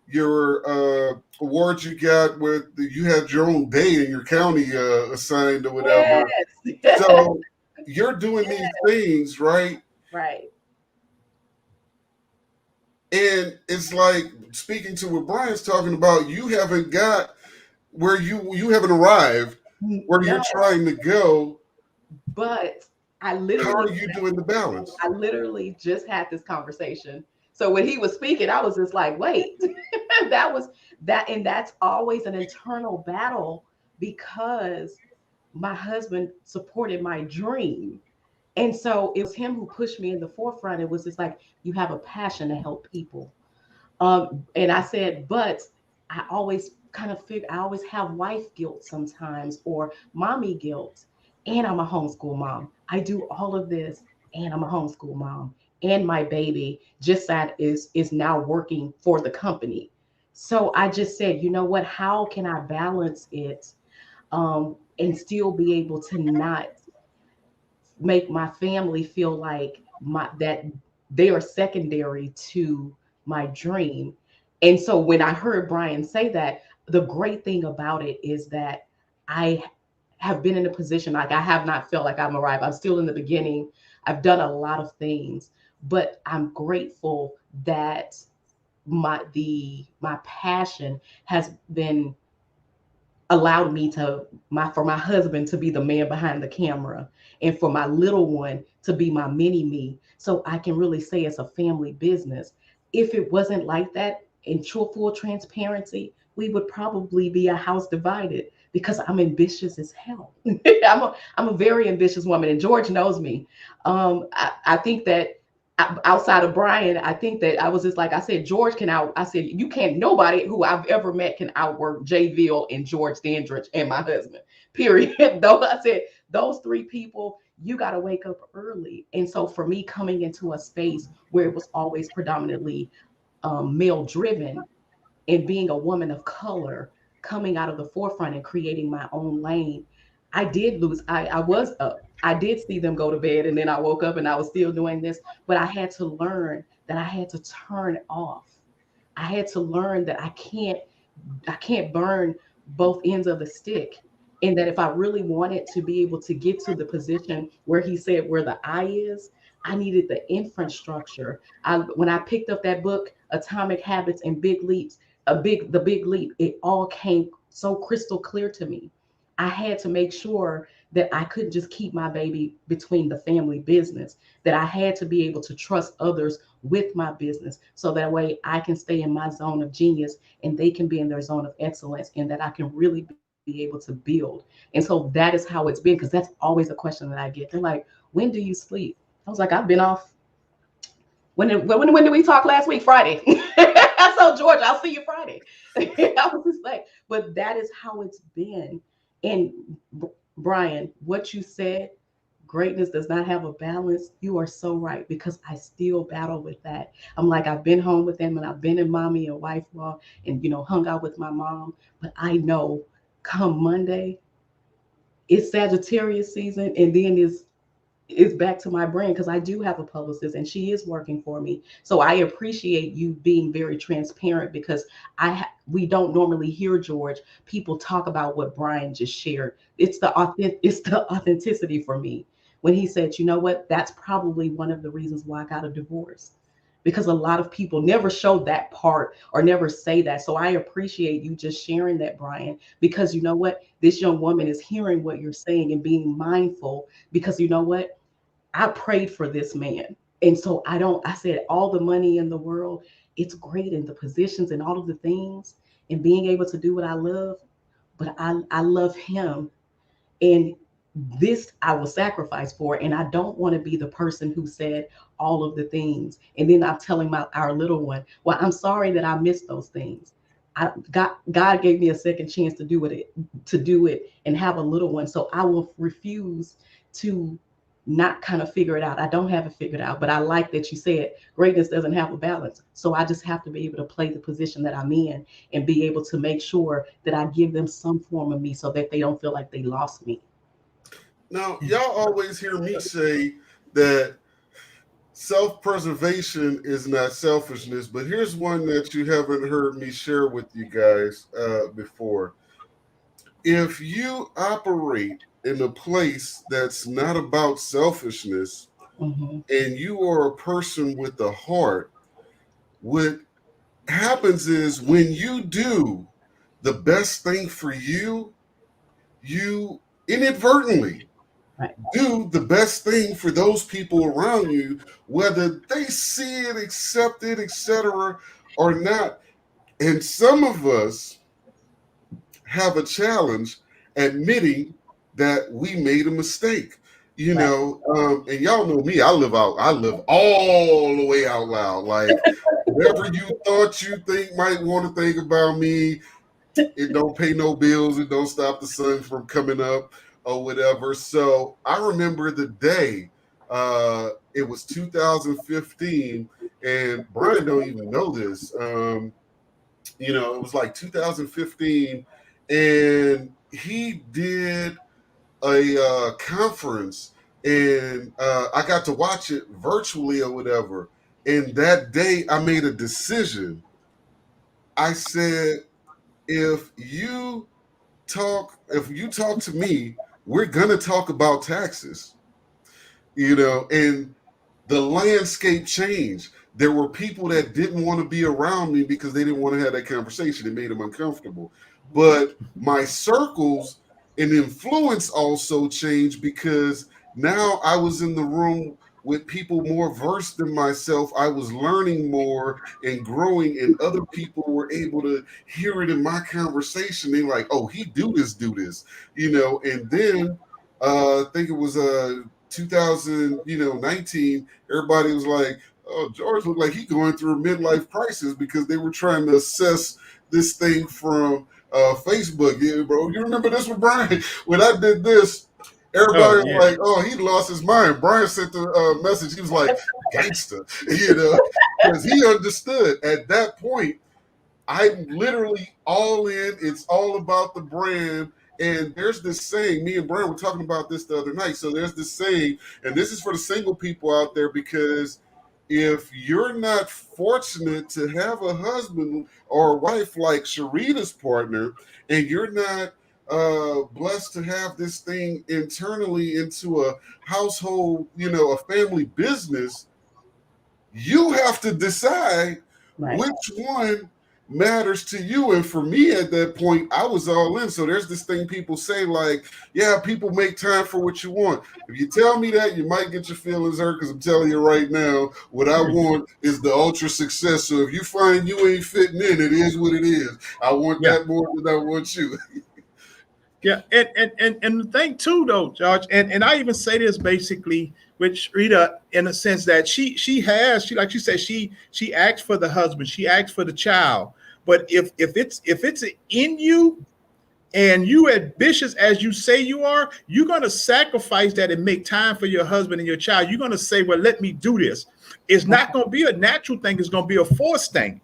your awards you got with you had your own day in your county assigned or whatever. Yes. So you're doing these things, right? Right. And it's like speaking to what Brian's talking about, you haven't got where you haven't arrived where you're trying to go. But I literally, how are you doing the balance? I literally just had this conversation. So when he was speaking, I was just like, wait, and that's always an internal battle because my husband supported my dream. And so it was him who pushed me in the forefront. It was just like, you have a passion to help people. And I said, but I always kind of I always have wife guilt sometimes or mommy guilt. And I'm a homeschool mom. I do all of this and I'm a homeschool mom. And my baby just that is now working for the company. So I just said, you know what, how can I balance it and still be able to not make my family feel like that they are secondary to my dream. And so when I heard Brian say that, the great thing about it is that I have been in a position like I have not felt like I'm arrived. I'm still in the beginning. I've done a lot of things, but I'm grateful that my passion has been allowed me for my husband to be the man behind the camera and for my little one to be my mini me. So I can really say it's a family business. If it wasn't like that, in full transparency, we would probably be a house divided because I'm ambitious as hell. I'm a very ambitious woman, and George knows me. I think that outside of Brian, I think that I was just like I said, George I said, you can't, nobody who I've ever met can outwork Jay Ville and George Dandridge and my husband, period. Though I said, those three people, you got to wake up early. And so for me coming into a space where it was always predominantly male driven and being a woman of color, coming out of the forefront and creating my own lane, I did lose. I was up. I did see them go to bed and then I woke up and I was still doing this, but I had to learn that I had to turn off. I had to learn that I can't burn both ends of the stick. And that if I really wanted to be able to get to the position where he said where the eye is, I needed the infrastructure. When I picked up that book, Atomic Habits and Big Leaps, the Big Leap, it all came so crystal clear to me. I had to make sure that I couldn't just keep my baby between the family business, that I had to be able to trust others with my business. So that way I can stay in my zone of genius and they can be in their zone of excellence, and that I can really be able to build. And so that is how it's been, because that's always a question that I get. They're like, when do you sleep? I was like, I've been off. When did we talk last week? Friday. I told George, I'll see you Friday. I was just like, but that is how it's been. And Brian, what you said, greatness does not have a balance. You are so right, because I still battle with that. I'm like, I've been home with them and I've been in mommy and wife law and, hung out with my mom. But I know come Monday, it's Sagittarius season, and then is back to my brand, because I do have a publicist and she is working for me. So I appreciate you being very transparent, because we don't normally hear, George, people talk about what Brian just shared. It's the authenticity for me. When he said, you know what, that's probably one of the reasons why I got a divorce, because a lot of people never show that part or never say that. So I appreciate you just sharing that, Brian, because you know what, this young woman is hearing what you're saying and being mindful, because you know what, I prayed for this man. And so I said, all the money in the world, it's great, in the positions and all of the things and being able to do what I love, but I love him. And this I will sacrifice for. And I don't want to be the person who said all of the things. And then I'm telling our little one, well, I'm sorry that I missed those things. God gave me a second chance to do it and have a little one. So I will refuse to not kind of figure it out. I don't have it figured out, but I like that you said greatness doesn't have a balance. So I just have to be able to play the position that I'm in and be able to make sure that I give them some form of me so that they don't feel like they lost me. Now, y'all always hear me say that self-preservation is not selfishness, but here's one that you haven't heard me share with you guys before. If you operate in a place that's not about selfishness, and you are a person with a heart, what happens is when you do the best thing for you, you inadvertently do the best thing for those people around you, whether they see it, accept it, etc., or not. And some of us have a challenge admitting that we made a mistake, you know. And y'all know me, I live all the way out loud. Like whatever you thought you might want to think about me, it don't pay no bills, it don't stop the sun from coming up or whatever. So I remember the day, it was 2015, and Brian don't even know this. You know, it was like 2015, and he did a conference, and I got to watch it virtually or whatever. And that day I made a decision. I said, if you talk to me, we're gonna talk about taxes, you know. And the landscape changed. There were people that didn't want to be around me because they didn't want to have that conversation. It made them uncomfortable. But my circles and influence also changed, because now I was in the room with people more versed than myself. I was learning more and growing, and other people were able to hear it in my conversation. They're like, oh, he do this, you know. And then I think it was 2019, everybody was like, oh, George looked like he going through a midlife crisis, because they were trying to assess this thing from Facebook. Yeah, bro, you remember this with Brian? When I did this, everybody was like, oh, he lost his mind. Brian sent the message. He was like, gangster, you know, because he understood at that point. I'm literally all in. It's all about the brand. And there's this saying, me and Brian were talking about this the other night. So there's this saying, and this is for the single people out there, because if you're not fortunate to have a husband or a wife like Sharina's partner, and you're not blessed to have this thing internally into a household, you know, a family business, you have to decide which one matters to you. And for me at that point, I was all in. So there's this thing people say, like, yeah, people make time for what you want. If you tell me that, you might get your feelings hurt, because I'm telling you right now, what I want is the ultra success. So if you find you ain't fitting in, it is what it is. I want that more than I want you. Yeah, and the thing too, though, George, and I even say this basically with Rita, in a sense that she like you said, she asked for the husband, she asked for the child. But if it's in you, and you ambitious as you say you are, you're gonna sacrifice that and make time for your husband and your child. You're gonna say, well, let me do this. It's not gonna be a natural thing, it's gonna be a forced thing,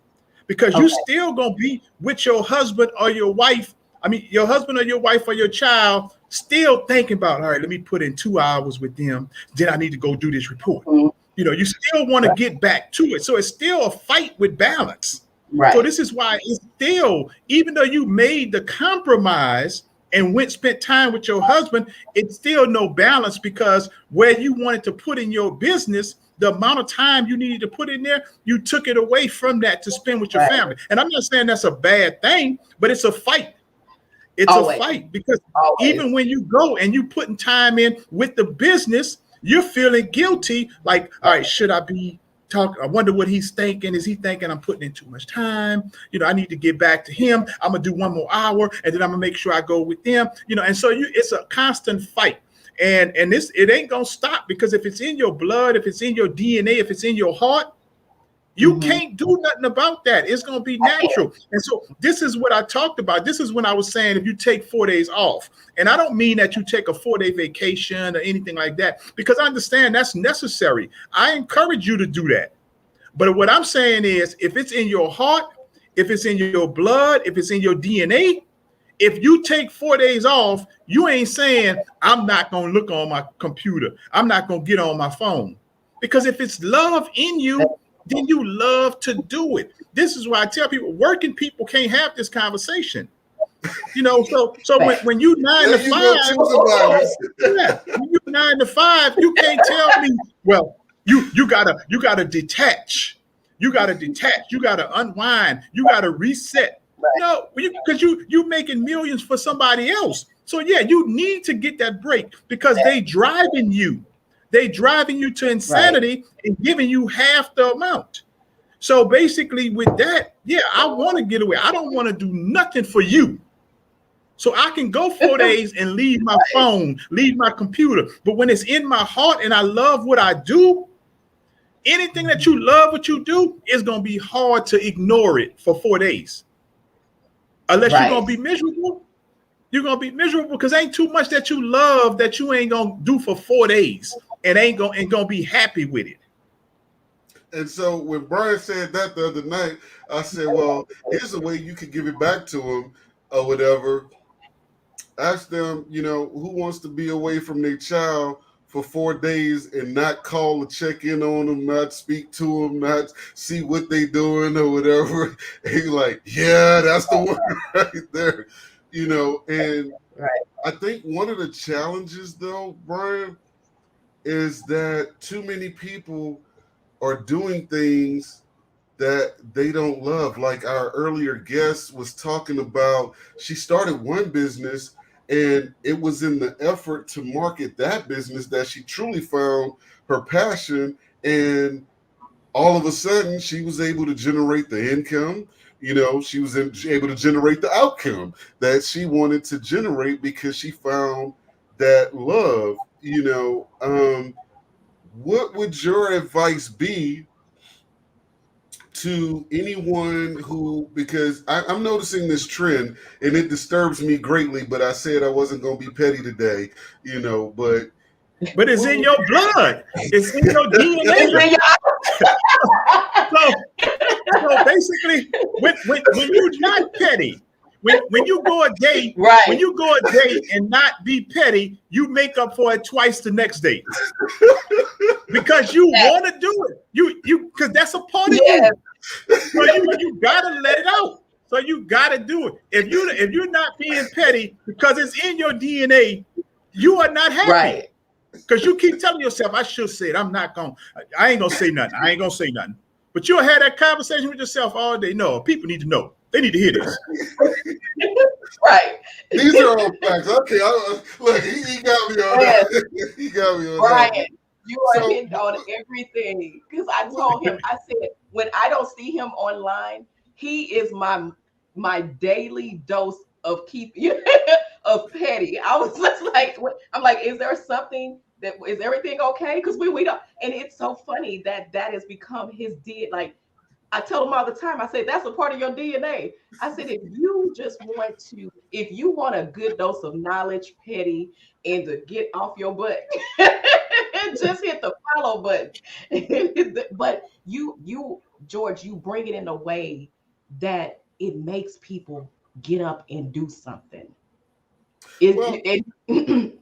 because you still gonna be with your husband or your wife. I mean, your husband or your wife or your child still thinking about, all right, let me put in 2 hours with them. Then I need to go do this report. You know, you still want to get back to it. So it's still a fight with balance. Right. So this is why it's still, even though you made the compromise and spent time with your husband, it's still no balance, because where you wanted to put in your business, the amount of time you needed to put in there, you took it away from that to spend with your family. And I'm not saying that's a bad thing, but it's a fight. It's a fight, because even when you go and you putting time in with the business, you're feeling guilty. Like, all right, should I be talking? I wonder what he's thinking. Is he thinking I'm putting in too much time? You know, I need to get back to him. I'm gonna do 1 more hour, and then I'm gonna make sure I go with them. You know, and so it's a constant fight. And it ain't gonna stop, because if it's in your blood, if it's in your DNA, if it's in your heart, you can't do nothing about that. It's going to be natural. And so this is what I talked about. This is when I was saying, if you take 4 days off, and I don't mean that you take a 4-day vacation or anything like that, because I understand that's necessary. I encourage you to do that. But what I'm saying is, if it's in your heart, if it's in your blood, if it's in your DNA, if you take 4 days off, you ain't saying, I'm not going to look on my computer. I'm not going to get on my phone. Because if it's love in you, then you love to do it. This is why I tell people, working people can't have this conversation. You know, so when you 9 to 5, when you 9 to 5, you can't tell me, well, you gotta detach. You gotta detach. You gotta unwind. You gotta reset. No, because you making millions for somebody else. So yeah, you need to get that break, because they driving you. They driving you to insanity and giving you half the amount. So basically with that, yeah, I want to get away. I don't want to do nothing for you. So I can go 4 days and leave my phone, leave my computer. But when it's in my heart and I love what I do, anything that you love what you do, is going to be hard to ignore it for 4 days. Unless you're going to be miserable. You're going to be miserable, because ain't too much that you love that you ain't going to do for 4 days. And ain't gonna be happy with it. And so when Brian said that the other night, I said, well, here's a way you could give it back to him or whatever. Ask them, you know, who wants to be away from their child for 4 days and not call or check in on them, not speak to them, not see what they doing or whatever. And he's like, yeah, that's the one right there. You know, and I think one of the challenges though, Brian, is that too many people are doing things that they don't love. Like our earlier guest was talking about, she started one business and it was in the effort to market that business that she truly found her passion. And all of a sudden she was able to generate the income. You know, she was able to generate the outcome that she wanted to generate because she found that love. You know, what would your advice be to anyone who, because I'm noticing this trend and it disturbs me greatly, but I said I wasn't going to be petty today, you know, but it's in your blood. It's in your DNA. So basically, when you're not petty, when you go a day, when you go a day and not be petty, you make up for it twice the next day. Because you want to do it. You because that's a part of you. So you gotta let it out. So you gotta do it. If you're not being petty because it's in your DNA, you are not happy. Right. Because you keep telling yourself, I should say it. I ain't gonna say nothing. I ain't gonna say nothing. But you'll have that conversation with yourself all day. No, people need to know. They need to hear this. Right. These are all facts. Okay, look, he got me on that. He got me on Brian, that. you are hitting on everything. Because I told him, I said, when I don't see him online, he is my daily dose of of petty. I was just like, I'm like, is there something that is everything okay? Because we don't, and it's so funny that has become his like. I tell him all the time, I say, that's a part of your DNA. I said, if you want a good dose of knowledge, petty, and to get off your butt, just hit the follow button. But you, George, you bring it in a way that it makes people get up and do something. And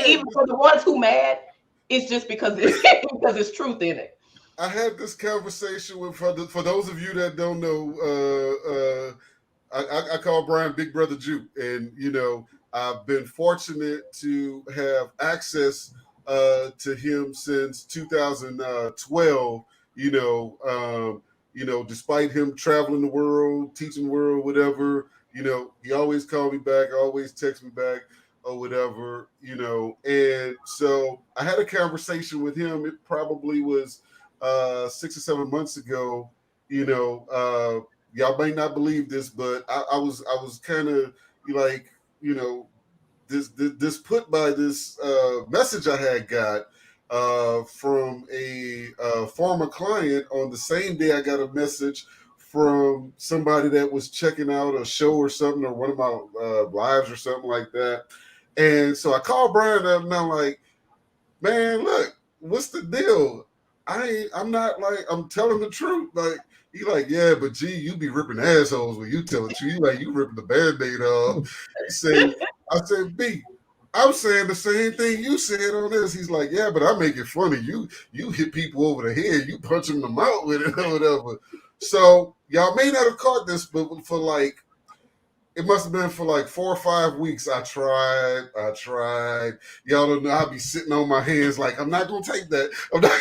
even for the ones who mad, it's just because it's truth in it. I had this conversation with for those of you that don't know. I call Brian Big Brother Juke, and I've been fortunate to have access to him since 2012. Despite him traveling the world, teaching the world, whatever, he always called me back, always text me back, or whatever, And so I had a conversation with him. It probably was 6 or 7 months ago. Y'all may not believe this, but I was kind of like, this put by this message I had got from a former client. On the same day, I got a message from somebody that was checking out a show or something, or one of my lives or something like that. And so I called Brian up, and I'm like, man, look, what's the deal? I'm not like, I'm telling the truth. Like, he like, yeah, but gee, you be ripping assholes when you tell the truth. You like, you ripping the Band-Aid off. I said, B, I'm saying the same thing you said on this. He's like, yeah, but I make it funny. You hit people over the head, you punch them in the mouth with it or whatever. So y'all may not have caught this, but for like, it must have been for like 4 or 5 weeks. I tried. Y'all don't know. I'll be sitting on my hands like, I'm not going to take that. I'm not.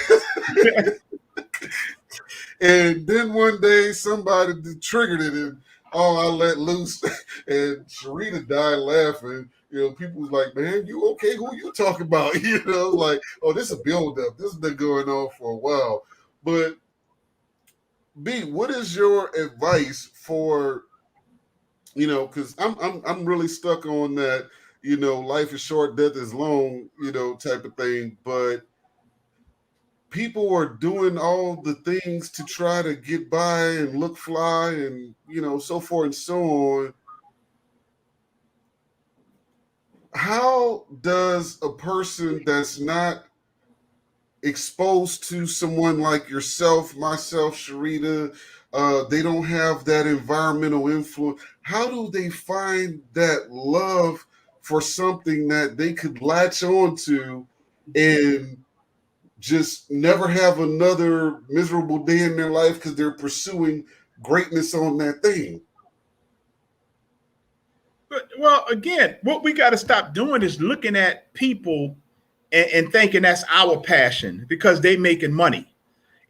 And then one day somebody triggered it, and I let loose, and Sharina died laughing. People was like, man, you okay? Who you talking about? Like, oh, this is a build-up. This has been going on for a while. But B, what is your advice for, because I'm really stuck on that, life is short, death is long, type of thing. But people are doing all the things to try to get by and look fly and, so forth and so on. How does a person that's not exposed to someone like yourself, myself, Sharita, they don't have that environmental influence, how do they find that love for something that they could latch on to and just never have another miserable day in their life because they're pursuing greatness on that thing? Well, again, what we got to stop doing is looking at people and thinking that's our passion because they making money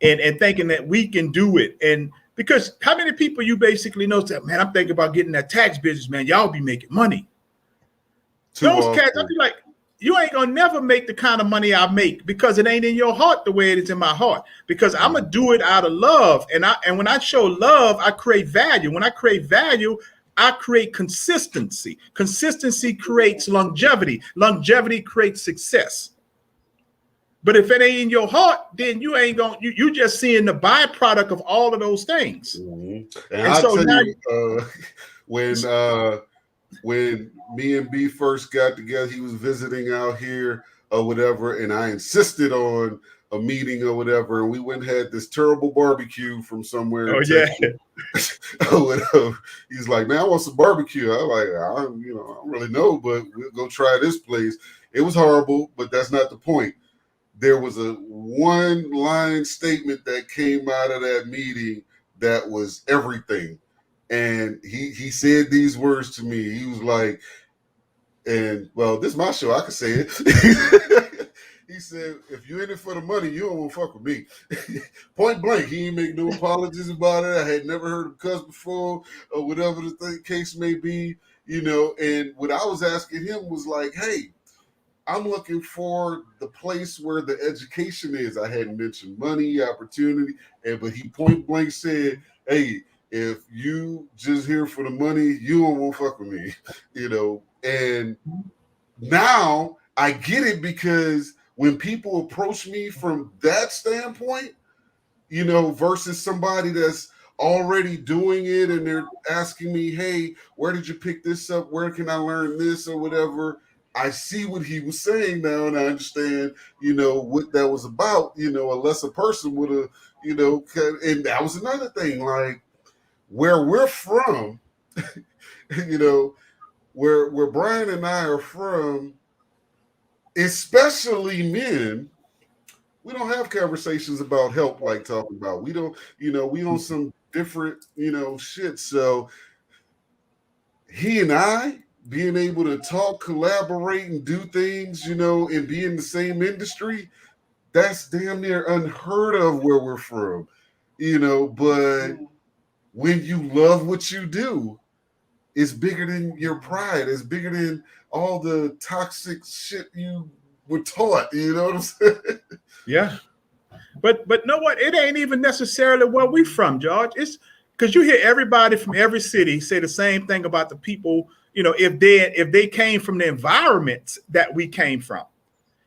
and thinking that we can do it. And because how many people you basically know that, man, I'm thinking about getting that tax business, man, y'all be making money. Those cats, I'll be like, you ain't gonna never make the kind of money I make because it ain't in your heart the way it is in my heart. Because I'm gonna do it out of love, and when I show love, I create value. When I create value, I create consistency. Consistency creates longevity. Longevity creates success. But if it ain't in your heart, then you ain't gonna. You just seeing the byproduct of all of those things. Mm-hmm. And so now, when me and B first got together, he was visiting out here or whatever, and I insisted on a meeting or whatever, and we went and had this terrible barbecue from somewhere. Oh yeah. Or whatever. He's like, man, I want some barbecue. I'm like, I don't really know, but we'll go try this place. It was horrible, but that's not the point. There was a one-line statement that came out of that meeting that was everything. And he said these words to me. He was like, and well, this is my show. I can say it. He said, if you in it for the money, you don't want to fuck with me. Point blank. He ain't make no apologies about it. I had never heard him cuss before or whatever the case may be, And what I was asking him was like, hey, I'm looking for the place where the education is. I hadn't mentioned money, opportunity, but he point blank said, hey, if you just here for the money, you don't want to fuck with me, And now I get it, because when people approach me from that standpoint, versus somebody that's already doing it and they're asking me, hey, where did you pick this up? Where can I learn this or whatever? I see what he was saying now, and I understand, what that was about. A lesser person would have, and that was another thing, like where we're from, where Brian and I are from, especially men, we don't have conversations about help like talking about. We don't, we on some different, shit. So he and I being able to talk, collaborate, and do things, and be in the same industry, that's damn near unheard of where we're from, but when you love what you do, it's bigger than your pride. It's bigger than all the toxic shit you were taught. You know what I'm saying? Yeah. But know what? It ain't even necessarily where we from, George. It's because you hear everybody from every city say the same thing about the people, if they came from the environments that we came from.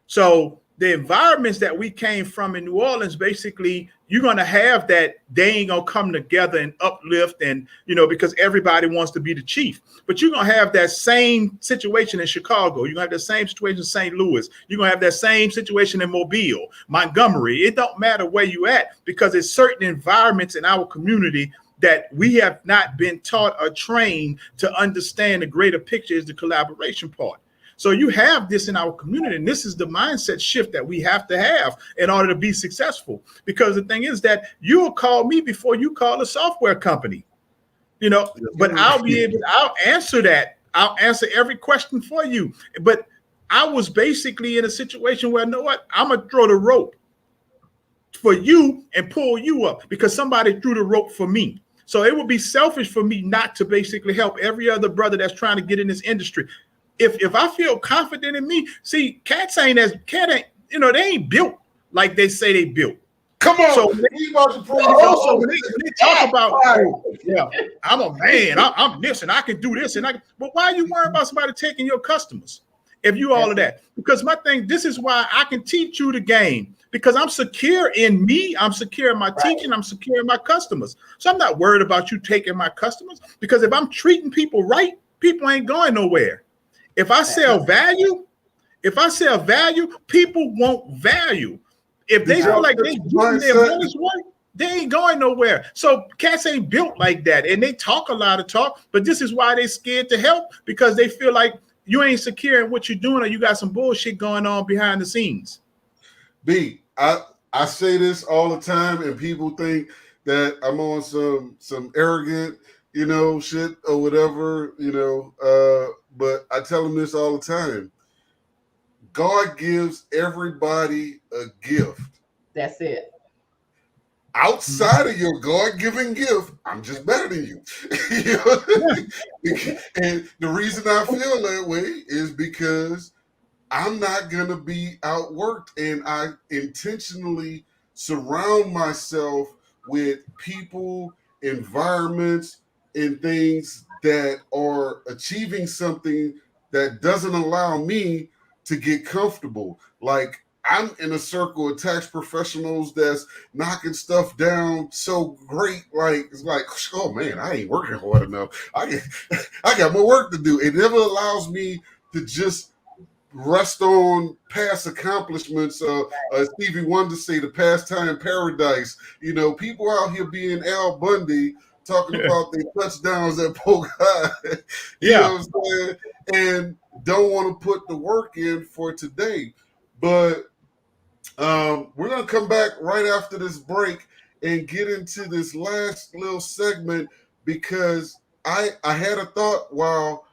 So the environments that we came from in New Orleans, basically, you're going to have that they ain't going to come together and uplift and, because everybody wants to be the chief. But you're going to have that same situation in Chicago. You're going to have the same situation in St. Louis. You're going to have that same situation in Mobile, Montgomery. It don't matter where you at, because there's certain environments in our community that we have not been taught or trained to understand. The greater picture is the collaboration part. So you have this in our community, and this is the mindset shift that we have to have in order to be successful. Because the thing is that you'll call me before you call a software company, but I'll answer that. I'll answer every question for you. But I was basically in a situation where, I'm going to throw the rope for you and pull you up because somebody threw the rope for me. So it would be selfish for me not to basically help every other brother that's trying to get in this industry. If I feel confident in me, see, cats ain't, they ain't built like they say they built. Come on. So when they talk about, I'm a man, I'm this, and I can do this, but why are you worrying about somebody taking your customers if you all of that? Because my thing, this is why I can teach you the game, because I'm secure in me, I'm secure in my teaching, I'm secure in my customers. So I'm not worried about you taking my customers, because if I'm treating people right, people ain't going nowhere. If I sell value, people want value. If they feel like they doing their money's work, they ain't going nowhere. So cats ain't built like that. And they talk a lot of talk, but this is why they scared to help, because they feel like you ain't secure in what you're doing, or you got some bullshit going on behind the scenes. B, I say this all the time, and people think that I'm on some arrogant, shit or whatever, but I tell them this all the time. God gives everybody a gift. That's it. Outside of your God-given gift, I'm just better than you. And the reason I feel that way is because I'm not going to be outworked, and I intentionally surround myself with people, environments, and things that are achieving something that doesn't allow me to get comfortable. Like, I'm in a circle of tax professionals that's knocking stuff down so great. Like, it's like, oh man, I ain't working hard enough. I got more work to do. It never allows me to just rest on past accomplishments. Stevie Wonder say the pastime paradise. People out here being Al Bundy, talking about their touchdowns at Polk High. You know what I'm saying? And don't want to put the work in for today. But we're going to come back right after this break and get into this last little segment, because I had a thought while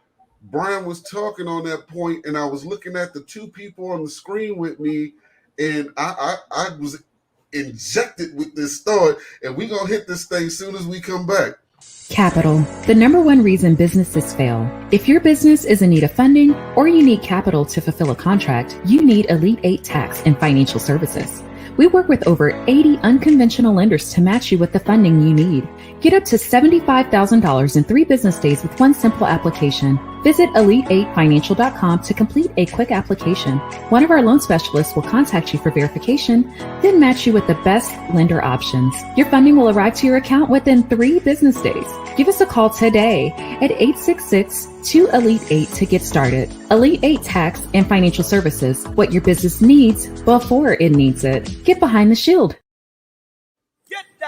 Brian was talking on that point, and I was looking at the two people on the screen with me, and I was injected with this thought, and we're going to hit this thing as soon as we come back. Capital, the number one reason businesses fail. If your business is in need of funding or you need capital to fulfill a contract, you need Elite 8 Tax and Financial Services. We work with over 80 unconventional lenders to match you with the funding you need. Get up to $75,000 in 3 business days with one simple application. Visit elite8financial.com to complete a quick application. One of our loan specialists will contact you for verification, then match you with the best lender options. Your funding will arrive to your account within 3 business days. Give us a call today at 866-2ELITE8 to get started. Elite 8 Tax and Financial Services, what your business needs before it needs it. Get behind the shield.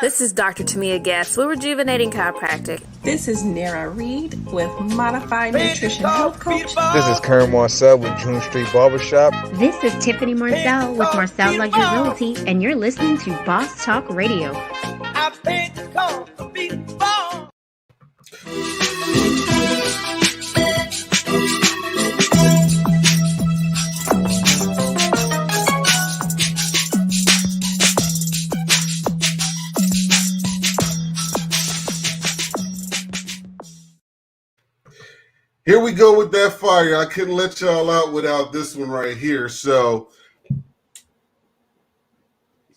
This is Dr. Tamia Guest with Rejuvenating Chiropractic. This is Nara Reed with Modified Nutrition Health Coach. This is Karen Marcel with June Street Barbershop. This is Tiffany Marcel with Marcel Luxury Realty, and you're listening to Boss Talk Radio. I paid the call to be born. Here we go with that fire. I couldn't let y'all out without this one right here. So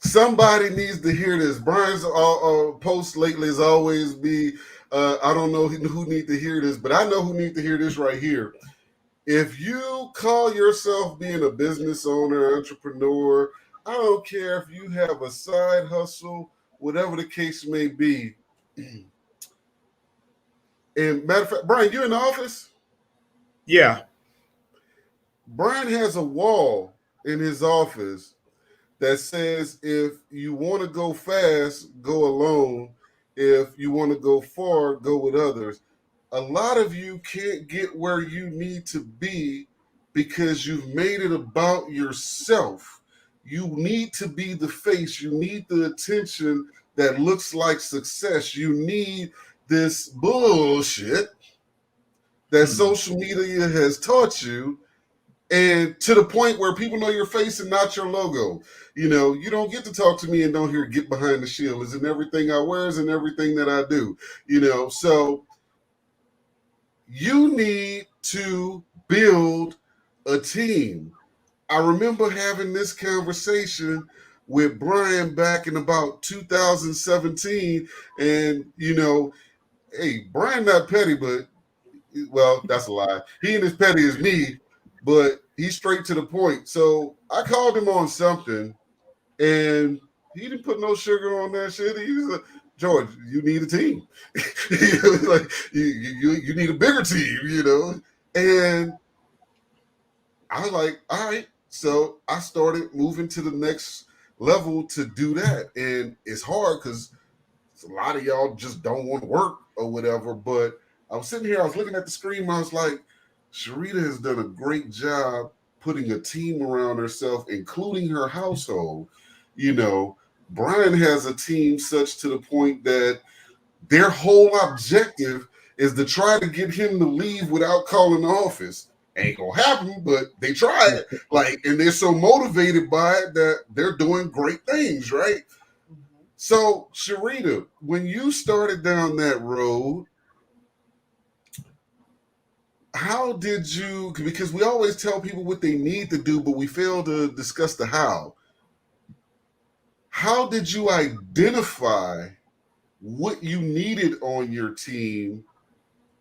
somebody needs to hear this. Brian's post lately has always be, I don't know who need to hear this, but I know who need to hear this right here. If you call yourself being a business owner, entrepreneur, I don't care if you have a side hustle, whatever the case may be. And matter of fact, Brian, you in the office? Yeah. Brian has a wall in his office that says if you want to go fast, go alone. If you want to go far, go with others. A lot of you can't get where you need to be because you've made it about yourself. You need to be the face. You need the attention that looks like success. You need this bullshit that social media has taught you, and to the point where people know your face and not your logo. You know, you don't get to talk to me and don't hear get behind the shield. It's in everything I wear, is in everything that I do. You know, so you need to build a team. I remember having this conversation with Brian back in about 2017, and you know, hey, Brian not petty, but well, that's a lie. He ain't as petty as me, but he's straight to the point. So I called him on something, and he didn't put no sugar on that shit. He was like, George, you need a team. Like you need a bigger team, you know. And I was like, all right. So I started moving to the next level to do that, and it's hard because a lot of y'all just don't want to work or whatever, but I was sitting here, I was looking at the screen, I was like, Sharina has done a great job putting a team around herself, including her household. You know, Brian has a team such to the point that their whole objective is to try to get him to leave without calling the office. Ain't gonna happen, but they try it. Like, and they're so motivated by it that they're doing great things, right? So, Sharina, when you started down that road, how did you, because we always tell people what they need to do, but we fail to discuss the how. How did you identify what you needed on your team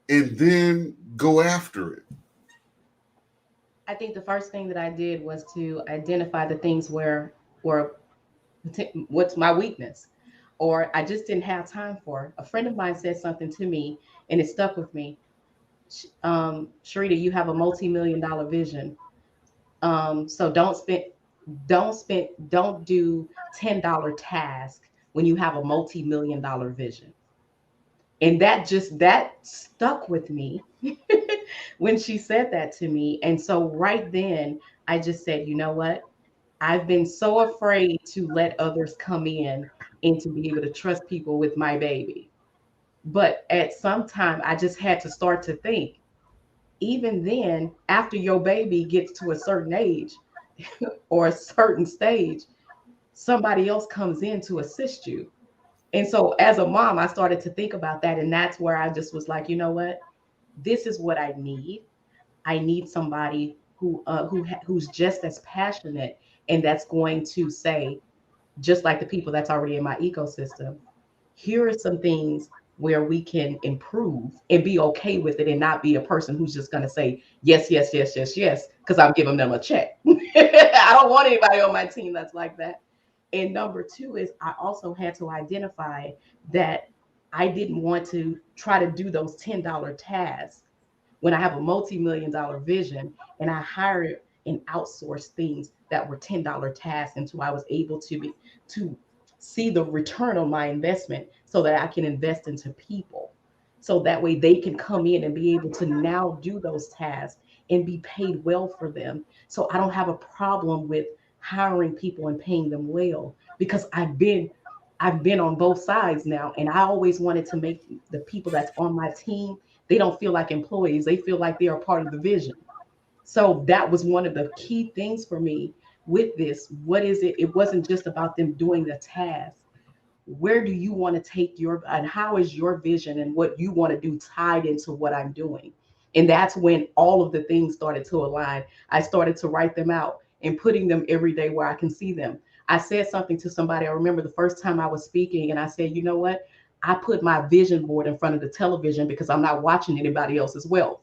and then go after it? I think the first thing that I did was to identify the things where what's my weakness, or I just didn't have time for. A friend of mine said something to me and it stuck with me. Sharina, you have a multi-million-dollar vision. So don't do $10 tasks when you have a multi-million-dollar vision. And that stuck with me when she said that to me. And so right then I just said, you know what? I've been so afraid to let others come in and to be able to trust people with my baby. But at some time, I just had to start to think, even then, after your baby gets to a certain age or a certain stage, somebody else comes in to assist you. And so as a mom, I started to think about that. And that's where I just was like, you know what? This is what I need. I need somebody who's just as passionate and that's going to say, just like the people that's already in my ecosystem, here are some things where we can improve and be okay with it and not be a person who's just going to say, yes, yes, yes, yes, yes, because I'm giving them a check. I don't want anybody on my team that's like that. And number two is I also had to identify that I didn't want to try to do those $10 tasks when I have a multi-million-dollar vision and I hired and outsourced things that were $10 tasks until I was able to see the return on my investment so that I can invest into people. So that way they can come in and be able to now do those tasks and be paid well for them. So I don't have a problem with hiring people and paying them well because I've been on both sides now, and I always wanted to make the people that's on my team, they don't feel like employees, they feel like they are part of the vision. So that was one of the key things for me with this. What is it? It wasn't just about them doing the task. Where do you want to take and how is your vision and what you want to do tied into what I'm doing? And that's when all of the things started to align. I started to write them out and putting them every day where I can see them. I said something to somebody. I remember the first time I was speaking and I said, you know what? I put my vision board in front of the television because I'm not watching anybody else's wealth.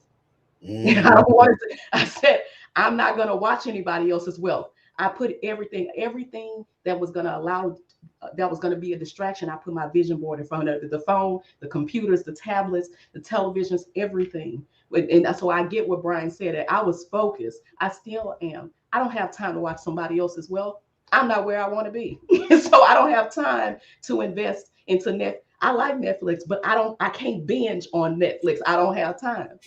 I said, I'm not going to watch anybody else's wealth. I put everything that was going to be a distraction. I put my vision board in front of the phone, the computers, the tablets, the televisions, everything. And so I get what Brian said, that I was focused. I still am. I don't have time to watch somebody else's wealth. I'm not where I want to be. So I don't have time to invest into Netflix. I like Netflix, but I can't binge on Netflix. I don't have time.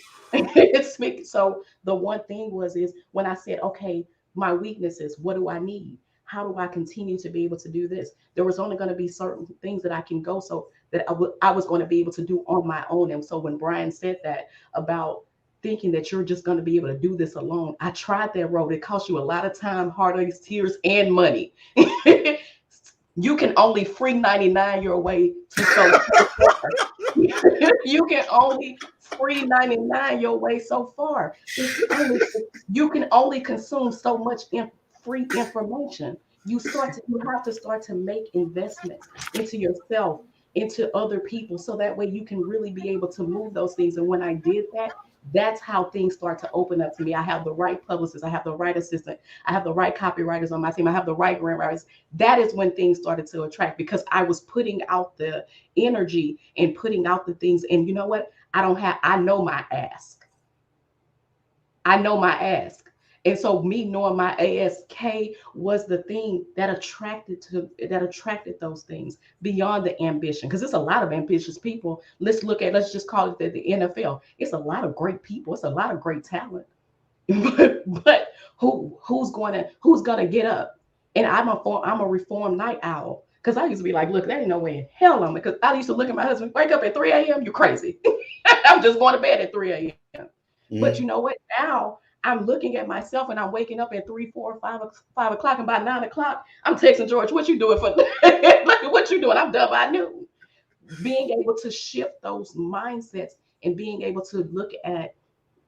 So the one thing is when I said, okay, my weaknesses, what do I need? How do I continue to be able to do this? There was only going to be certain things that I can go so that I was going to be able to do on my own. And so when Brian said that about thinking that you're just going to be able to do this alone, I tried that road. It costs you a lot of time, heartaches, tears, and money. You can only free 99 your way to so far. You can only free 99 your way so far. You can only consume so much free information. You have to start to make investments into yourself, into other people, so that way you can really be able to move those things. And when I did that, that's how things start to open up to me. I have the right publicist, I have the right assistant, I have the right copywriters on my team, I have the right grant writers. That is when things started to attract, because I was putting out the energy and putting out the things. And you know what? I know my ask. I know my ask. And so me knowing my ASK was the thing that attracted those things beyond the ambition. Because there's a lot of ambitious people. Let's just call it the NFL. It's a lot of great people. It's a lot of great talent. but who's gonna get up? And I'm a reformed night owl. Because I used to be like, look, that ain't no way in hell on me. Because I used to look at my husband, wake up at 3 a.m. You're crazy. I'm just going to bed at 3 a.m. But you know what? Now I'm looking at myself and I'm waking up at 3, 4, 5 o'clock, and by 9 o'clock, I'm texting George, what you doing for what you doing? I'm done by noon. Being able to shift those mindsets and being able to look at,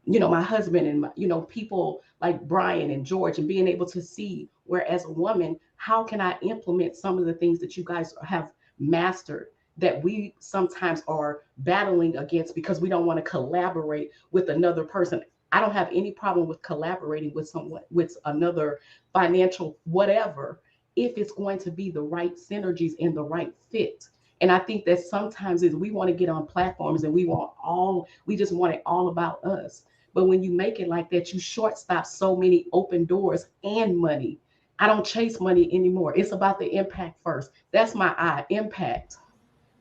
my husband and people like Brian and George, and being able to see where, as a woman, how can I implement some of the things that you guys have mastered that we sometimes are battling against because we don't want to collaborate with another person. I don't have any problem with collaborating with someone, with another financial whatever, if it's going to be the right synergies and the right fit. And I think that sometimes we want to get on platforms and we just want it all about us. But when you make it like that, you shortstop so many open doors and money. I don't chase money anymore. It's about the impact first. That's my impact.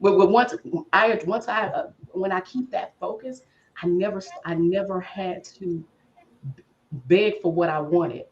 But when I keep that focus, I never had to beg for what I wanted.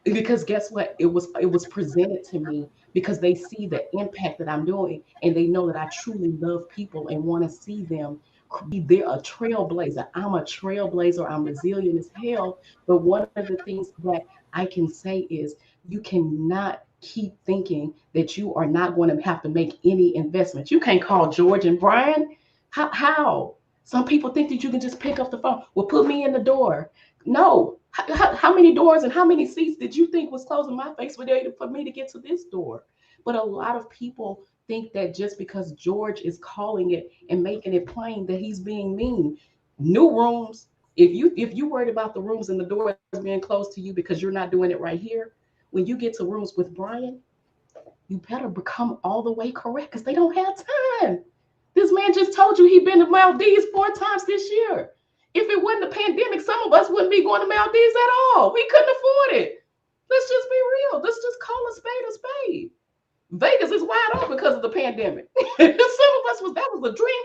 Because guess what? It was presented to me because they see the impact that I'm doing, and they know that I truly love people and want to see them be there, a trailblazer. I'm a trailblazer. I'm resilient as hell. But one of the things that I can say is you cannot keep thinking that you are not going to have to make any investments. You can't call George and Brian. How? Some people think that you can just pick up the phone. Well, put me in the door. No. How many doors and how many seats did you think was closing my face for me to get to this door? But a lot of people think that just because George is calling it and making it plain that he's being mean. New rooms. If you worried about the rooms and the doors being closed to you because you're not doing it right here, when you get to rooms with Brian, you better become all the way correct because they don't have time. This man just told you he'd been to Maldives 4 times this year. If it wasn't a pandemic, some of us wouldn't be going to Maldives at all. We couldn't afford it. Let's just be real. Let's just call a spade a spade. Vegas is wide open because of the pandemic. Some of us that was a dream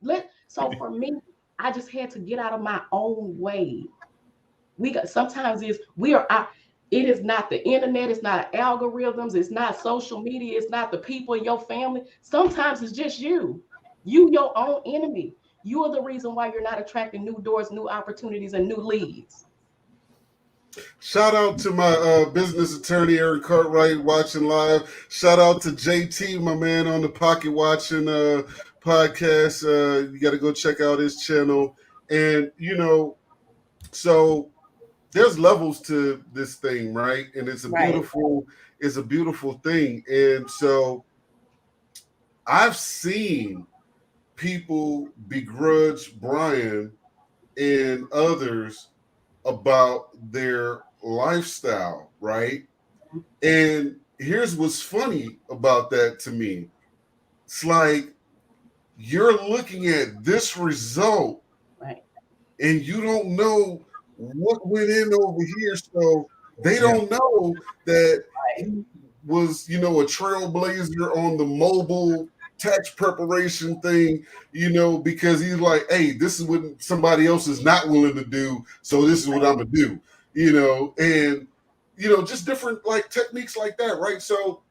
trip. So for me, I just had to get out of my own way. Sometimes it is not the internet, it's not algorithms, it's not social media, it's not the people in your family. Sometimes it's just you your own enemy. You are the reason why you're not attracting new doors, new opportunities, and new leads. Shout out to my business attorney, Eric Cartwright, watching live. Shout out to JT, my man on the Pocket Watching podcast. You got to go check out his channel. And, so there's levels to this thing, right? And it's a beautiful thing. And so I've seen people begrudge Brian and others about their lifestyle, right? And here's what's funny about that to me. It's like you're looking at this result, right, and you don't know what went in over here. So they don't know that he was, a trailblazer on the mobile tax preparation thing, because he's like, hey, this is what somebody else is not willing to do, so this is what I'm gonna do, and just different like techniques like that, right? So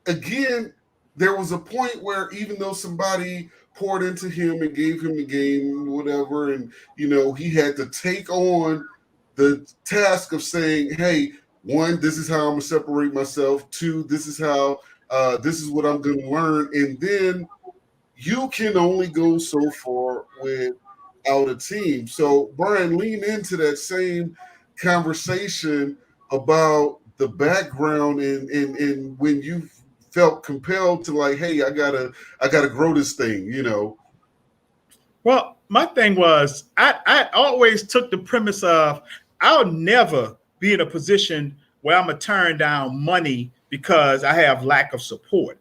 again, there was a point where even though somebody poured into him and gave him the game, whatever, and he had to take on the task of saying, hey, one, this is how I'm gonna separate myself. Two, this is how this is what I'm going to learn. And then you can only go so far without a team. So, Brian, lean into that same conversation about the background and when you felt compelled to like, hey, I gotta grow this thing, Well, my thing was I always took the premise of I'll never be in a position where I'm going to turn down money because I have lack of support.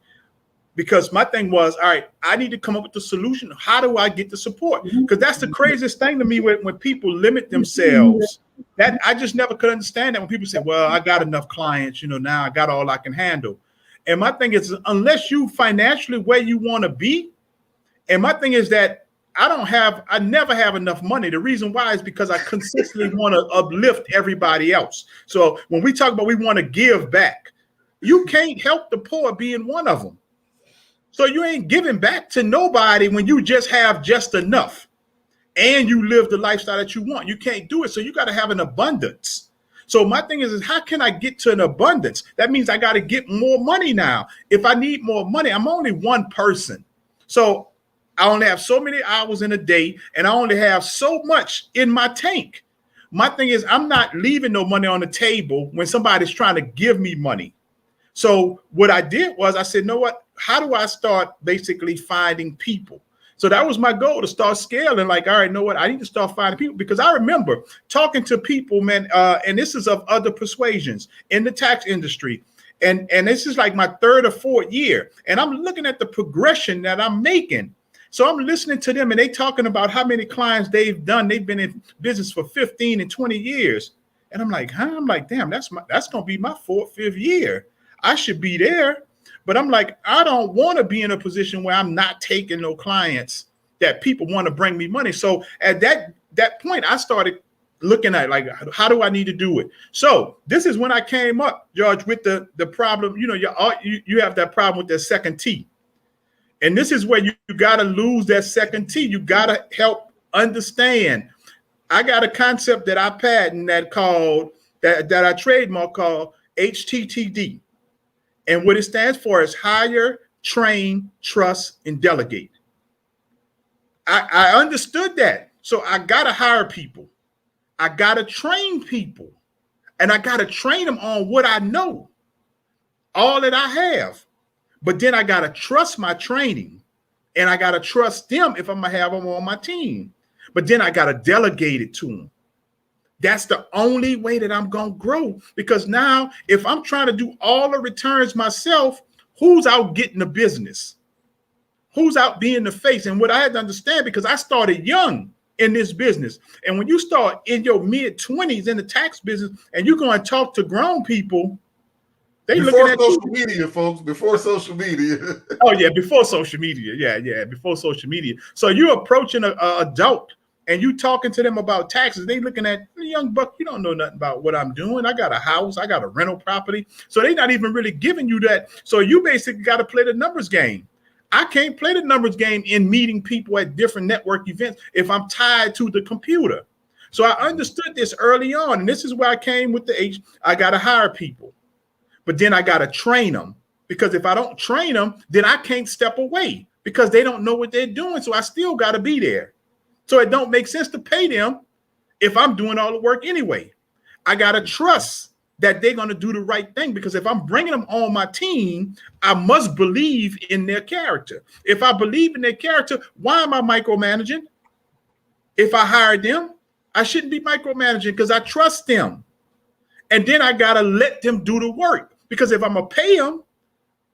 Because my thing was, all right, I need to come up with the solution. How do I get the support? Because that's the craziest thing to me when people limit themselves. That I just never could understand that when people say, well, I got enough clients, now I got all I can handle. And my thing is, unless you financially where you want to be, and my thing is that I never have enough money. The reason why is because I consistently want to uplift everybody else. So when we talk about we want to give back, you can't help the poor being one of them. So you ain't giving back to nobody when you just have just enough and you live the lifestyle that you want. You can't do it. So you got to have an abundance. So my thing is how can I get to an abundance? That means I got to get more money now. If I need more money, I'm only one person. So I only have so many hours in a day and I only have so much in my tank. My thing is I'm not leaving no money on the table when somebody's trying to give me money. So what I did was I said, you know what? How do I start basically finding people? So that was my goal, to start scaling. Like, all right, you know what? I need to start finding people, because I remember talking to people, man, and this is of other persuasions in the tax industry. And this is like my third or fourth year. And I'm looking at the progression that I'm making. So I'm listening to them and they talking about how many clients they've done. They've been in business for 15 and 20 years. And I'm like, huh? I'm like, damn, that's going to be my fourth, fifth year. I should be there. But I'm like, I don't want to be in a position where I'm not taking no clients that people want to bring me money. So at that point, I started looking at like, how do I need to do it? So this is when I came up, George, with the problem. You have that problem with the second T. And this is where you got to lose that second T. You got to help understand. I got a concept that I patent that I trademark called HTTD. And what it stands for is hire, train, trust, and delegate. I understood that. So I got to hire people. I got to train people. And I got to train them on what I know, all that I have. But then I got to trust my training. And I got to trust them if I'm going to have them on my team. But then I got to delegate it to them. That's the only way that I'm going to grow. Because now if I'm trying to do all the returns myself, who's out getting the business? Who's out being the face? And what I had to understand, because I started young in this business. And when you start in your mid-20s in the tax business and you're going to talk to grown people, They before looking at social media, folks. Before social media. Oh yeah, before social media. Yeah, before social media. So you're approaching a adult and you talking to them about taxes. They looking at, young buck, you don't know nothing about what I'm doing. I got a house, I got a rental property. So they're not even really giving you that. So you basically got to play the numbers game. I can't play the numbers game in meeting people at different network events if I'm tied to the computer. So I understood this early on, and this is where I came with the H. I got to hire people, but then I got to train them, because if I don't train them, then I can't step away because they don't know what they're doing. So I still got to be there. So it don't make sense to pay them if I'm doing all the work anyway. I got to trust that they're going to do the right thing, because if I'm bringing them on my team, I must believe in their character. If I believe in their character, why am I micromanaging? If I hired them, I shouldn't be micromanaging because I trust them. And then I got to let them do the work, because if I'm going to pay them,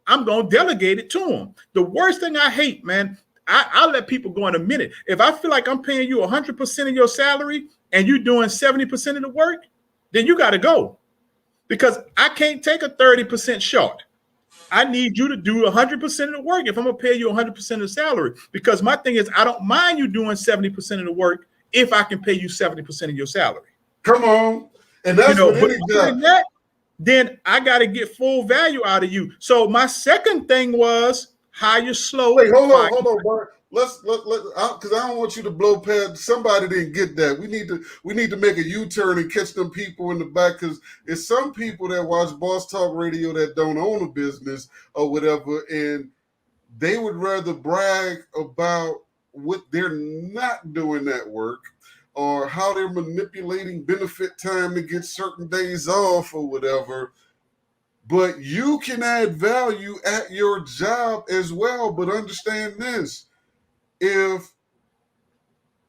I'm going to delegate it to them. The worst thing I hate, man, I'll let people go in a minute. If I feel like I'm paying you 100% of your salary and you're doing 70% of the work, then you got to go, because I can't take a 30% short. I need you to do 100% of the work if I'm going to pay you 100% of the salary, because my thing is, I don't mind you doing 70% of the work if I can pay you 70% of your salary. Come on. And that's what any job. That, then I got to get full value out of you. So my second thing was hire slow. Wait, hold on, Bart. Let's because I don't want you to blow past. Somebody didn't get that. We need to make a U-turn and catch them people in the back, because it's some people that watch Boss Talk Radio that don't own a business or whatever, and they would rather brag about what they're not doing that work, or how they're manipulating benefit time to get certain days off or whatever. But you can add value at your job as well. But understand this: if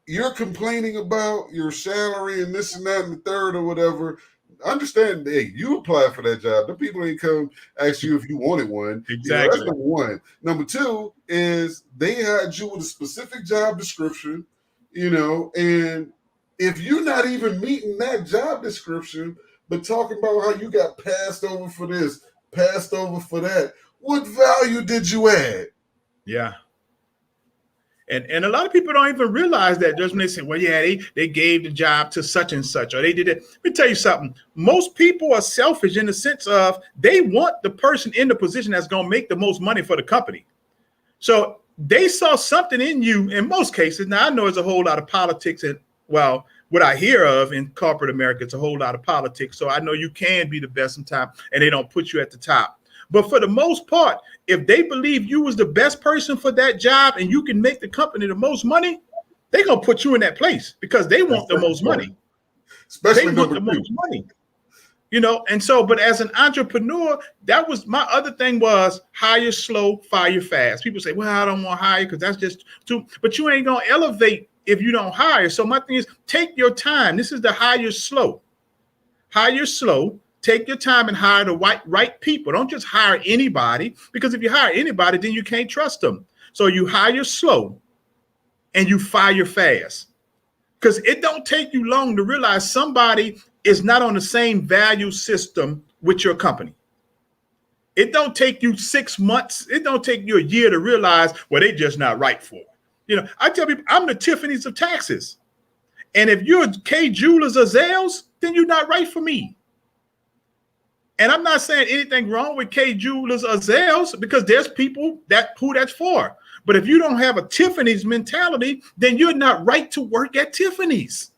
you're complaining about your salary and this and that and the third or whatever, understand, hey, you apply for that job. The people ain't come ask you if you wanted one. Exactly. You know, that's number one. Number two is they hired you with a specific job description, and if you're not even meeting that job description, but talking about how you got passed over for this, passed over for that, what value did you add? Yeah. And a lot of people don't even realize that, just when they say, well, yeah, they gave the job to such and such, or they did it. Let me tell you something. Most people are selfish in the sense of they want the person in the position that's going to make the most money for the company. So they saw something in you in most cases. Now, I know there's a whole lot of politics, and, well, what I hear of in corporate America, it's a whole lot of politics. So I know you can be the best sometimes, and they don't put you at the top. But for the most part, if they believe you was the best person for that job and you can make the company the most money, they're going to put you in that place because they want the most money. Especially they want the most money. And so, but as an entrepreneur, that was my other thing, was hire slow, fire fast. People say, well, I don't want to hire because that's just too, but you ain't going to elevate if you don't hire. So my thing is, take your time. This is the hire slow. Hire slow. Take your time and hire the right people. Don't just hire anybody, because if you hire anybody, then you can't trust them. So you hire slow and you fire fast, because it don't take you long to realize somebody is not on the same value system with your company. It don't take you 6 months. It don't take you a year to realize, well, they just not right for it. I tell people, I'm the Tiffany's of taxes. And if you're K Jewelers or Zales, then you're not right for me. And I'm not saying anything wrong with K Jewelers or Zales, because there's people who that's for. But if you don't have a Tiffany's mentality, then you're not right to work at Tiffany's.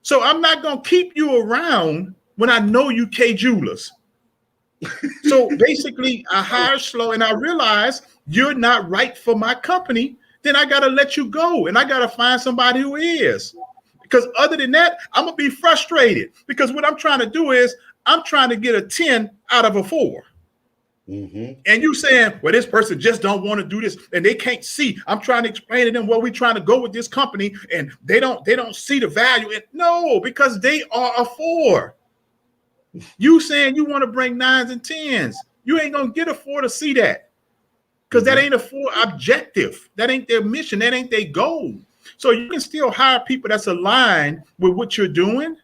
So I'm not going to keep you around when I know you K Jewelers. So basically, I hire slow and I realize you're not right for my company. Then I got to let you go and I got to find somebody who is. Because other than that, I'm going to be frustrated, because what I'm trying to do is I'm trying to get a 10 out of a 4. Mm-hmm. And you saying, well, this person just don't want to do this and they can't see. I'm trying to explain to them, well, we're trying to go with this company and they don't see the value. No, because they are a 4. You saying you want to bring 9s and 10s. You ain't going to get a 4 to see that, because that ain't a 4 objective. That ain't their mission. That ain't their goal. So you can still hire people that's aligned with what you're doing.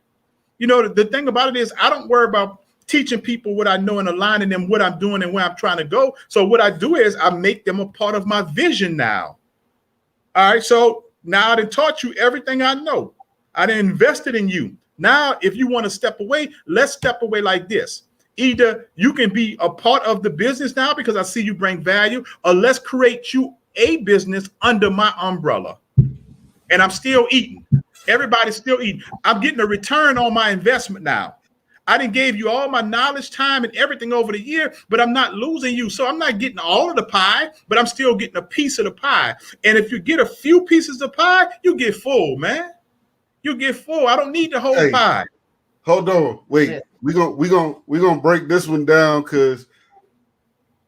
The thing about it is, I don't worry about teaching people what I know and aligning them what I'm doing and where I'm trying to go. So what I do is I make them a part of my vision now. All right. So now I done taught you everything I know. I done invested in you. Now, if you want to step away, let's step away like this. Either you can be a part of the business now because I see you bring value, or let's create you a business under my umbrella. And I'm still eating. Everybody's still eating. I'm getting a return on my investment now. I done gave you all my knowledge, time, and everything over the year, but I'm not losing you. So I'm not getting all of the pie, but I'm still getting a piece of the pie. And if you get a few pieces of pie, you get full, man. You get full. I don't need the whole pie. Hold on. Wait. We're gonna break this one down because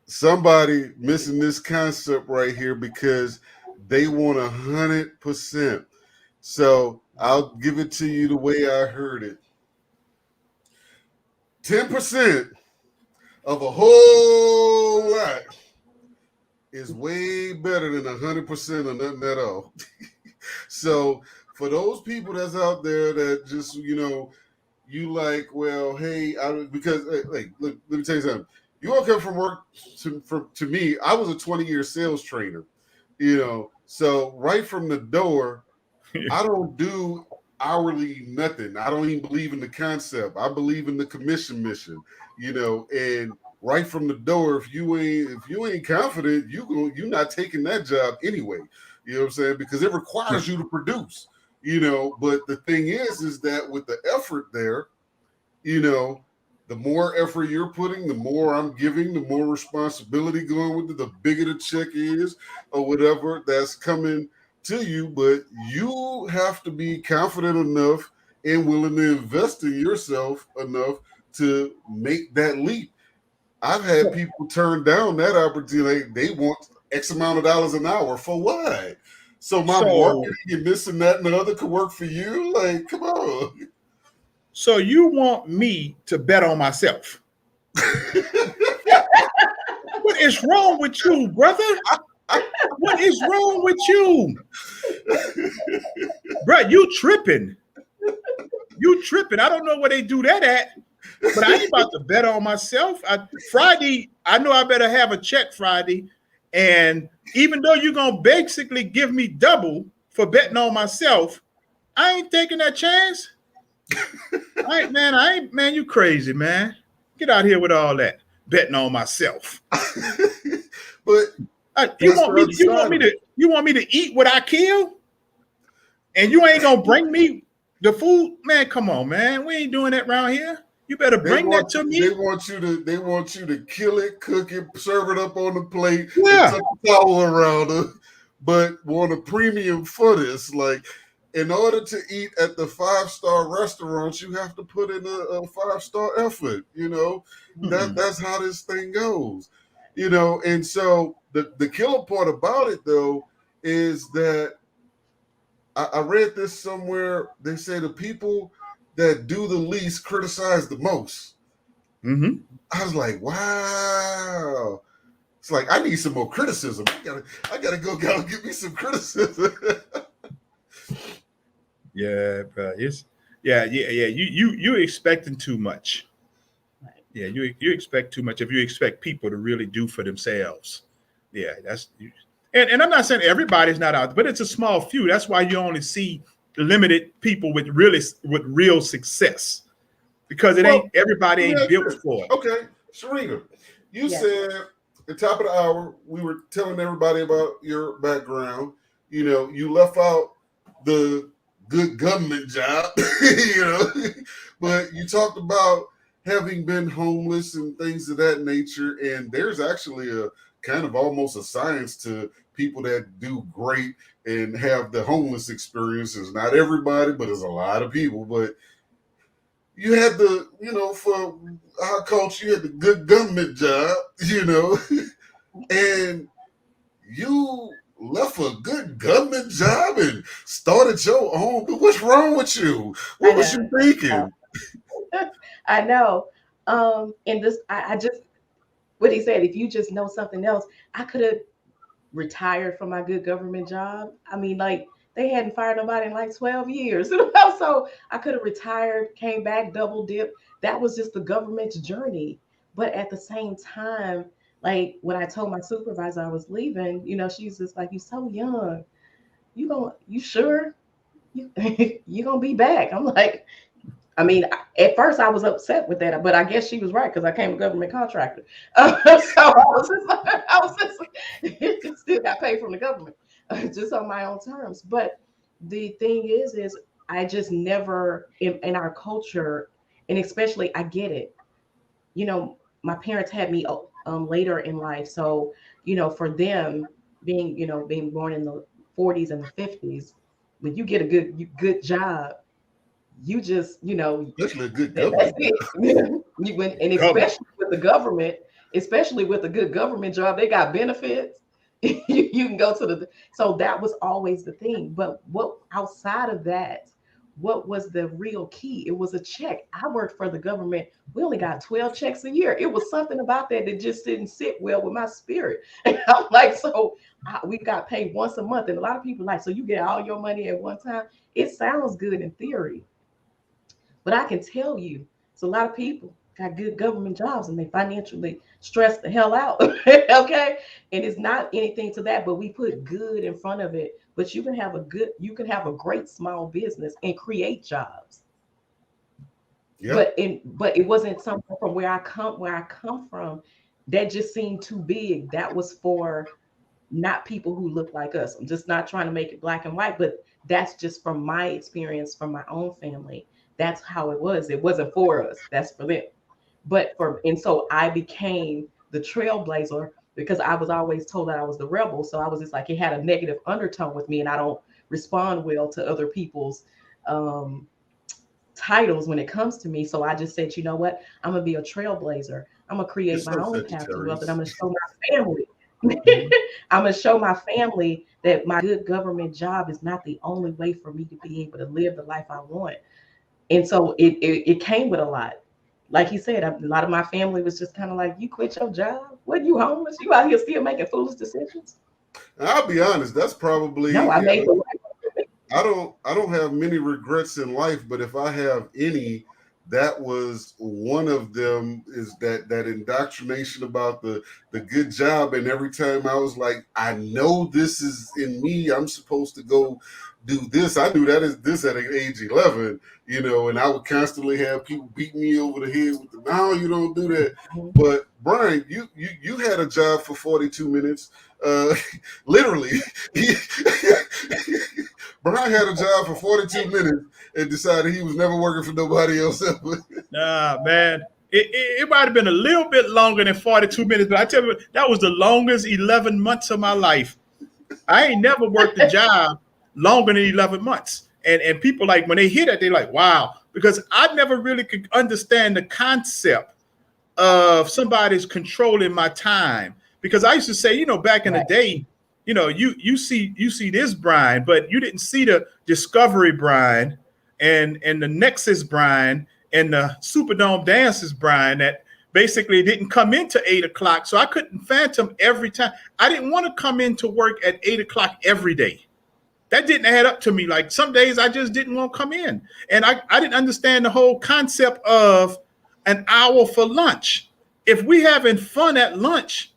somebody missing this concept right here because they want 100%. So I'll give it to you the way I heard it. 10% of a whole lot is way better than 100% of nothing at all. So for those people that's out there that just, you like, well, hey, because like, look, let me tell you something. You all come from work to me. I was a 20-year sales trainer, so right from the door, I don't do hourly nothing. I don't even believe in the concept. I believe in the commission mission, and right from the door, if you ain't confident, you're not taking that job anyway. You know what I'm saying? Because it requires you to produce, but the thing is that with the effort there, the more effort you're putting, the more I'm giving, the more responsibility going with it, the bigger the check is or whatever that's coming to you. But you have to be confident enough and willing to invest in yourself enough to make that leap. I've had people turn down that opportunity. They want X amount of dollars an hour for what? So marketing and this and that and the other could work for you? Like, come on. So you want me to bet on myself? What is wrong with you, brother? What is wrong with you? Bro, you tripping. You tripping. I don't know where they do that at, but I ain't about to bet on myself. Friday, I know I better have a check Friday. And even though you're going to basically give me double for betting on myself, I ain't taking that chance. Man, you crazy, man. Get out here with all that betting on myself. But you want me to eat what I kill? And you ain't gonna bring me the food? Man, come on, man. We ain't doing that around here. You better bring that to me. They want you to kill it, cook it, serve it up on the plate, yeah, and tuck a towel around it, but want a premium for this. Like, in order to eat at the 5-star restaurants, you have to put in a 5-star effort. That's how this thing goes. And so the killer part about it though is that I read this somewhere. They say the people that do the least criticize the most. Mm-hmm. I was like, wow. It's like I need some more criticism. I gotta go get me some criticism. Yeah, bro. You're expecting too much. Right. Yeah, you expect too much if you expect people to really do for themselves. Yeah, and I'm not saying everybody's not out, but it's a small few. That's why you only see limited people with real success, because everybody ain't built for it. Okay, Sharina, you said at the top of the hour we were telling everybody about your background. You left out the good government job, but you talked about having been homeless and things of that nature. And there's actually a kind of almost a science to people that do great and have the homeless experiences. Not everybody, but there's a lot of people. But you had for our culture, you had the good government job, and you left a good government job and started your own. But what's wrong with you? What was you thinking? I know. And this, I just, what he said, if you just know something else, I could have retired from my good government job. I mean, like, they hadn't fired nobody in like 12 years. So I could have retired, came back, double dipped, that was just the government's journey. But at the same time, like when I told my supervisor I was leaving, she's just like, "You so young. You sure you you gonna be back?" I'm like, I mean, at first I was upset with that, but I guess she was right because I came a government contractor. So I was just still got paid from the government, just on my own terms. But the thing is I just never in our culture, and especially I get it. My parents had me later in life, so for them being born in the 40s and the 50s, when you get a good job, you just especially a good that's government. it. And especially with the government, especially with a good government job, they got benefits. You can go to so that was always the thing. But what outside of that, what was the real key? It was a check. I worked for the government. We only got 12 checks a year. It was something about that just didn't sit well with my spirit. And I'm like, we got paid once a month. And a lot of people like, so you get all your money at one time. It sounds good in theory. But I can tell you, it's a lot of people got good government jobs and they financially stress the hell out. Okay. And it's not anything to that, but we put good in front of it. But you can have a great small business and create jobs. Yep. But it wasn't something from where I come from that just seemed too big. That was for not people who look like us. I'm just not trying to make it black and white, but that's just from my experience from my own family. That's how it was. It wasn't for us. That's for them. And so I became the trailblazer because I was always told that I was the rebel. So I was just like, it had a negative undertone with me, and I don't respond well to other people's titles when it comes to me. So I just said, you know what? I'm gonna be a trailblazer. I'm gonna create my own path to wealth, and I'm gonna show my family. I'm gonna show my family that my good government job is not the only way for me to be able to live the life I want. And so it came with a lot. Like he said, a lot of my family was just kind of like, you quit your job? What, you homeless? You out here still making foolish decisions? I'll be honest, that's probably no. I made the right. I don't have many regrets in life, but if I have any, that was one of them, is that indoctrination about the good job. And every time I was like, I know this is in me, I'm supposed to go do this. I knew that is this at age 11, and I would constantly have people beat me over the head with no, you don't do that. But Brian, you had a job for 42 minutes. Literally. Brian had a job for 42 minutes and decided he was never working for nobody else. Nah, man. It might have been a little bit longer than 42 minutes, but I tell you, that was the longest 11 months of my life. I ain't never worked a job longer than 11 months. And people, like, when they hear that, they're like, wow, because I never really could understand the concept of somebody's controlling my time. Because I used to say, back in the day, you see this Brian, but you didn't see the Discovery Brian and the Nexus Brian and the Superdome Dances Brian that basically didn't come into 8 o'clock. So I couldn't phantom every time. I didn't want to come into work at 8 o'clock every day. That didn't add up to me. Like, some days I just didn't want to come in. And I didn't understand the whole concept of an hour for lunch. If we having fun at lunch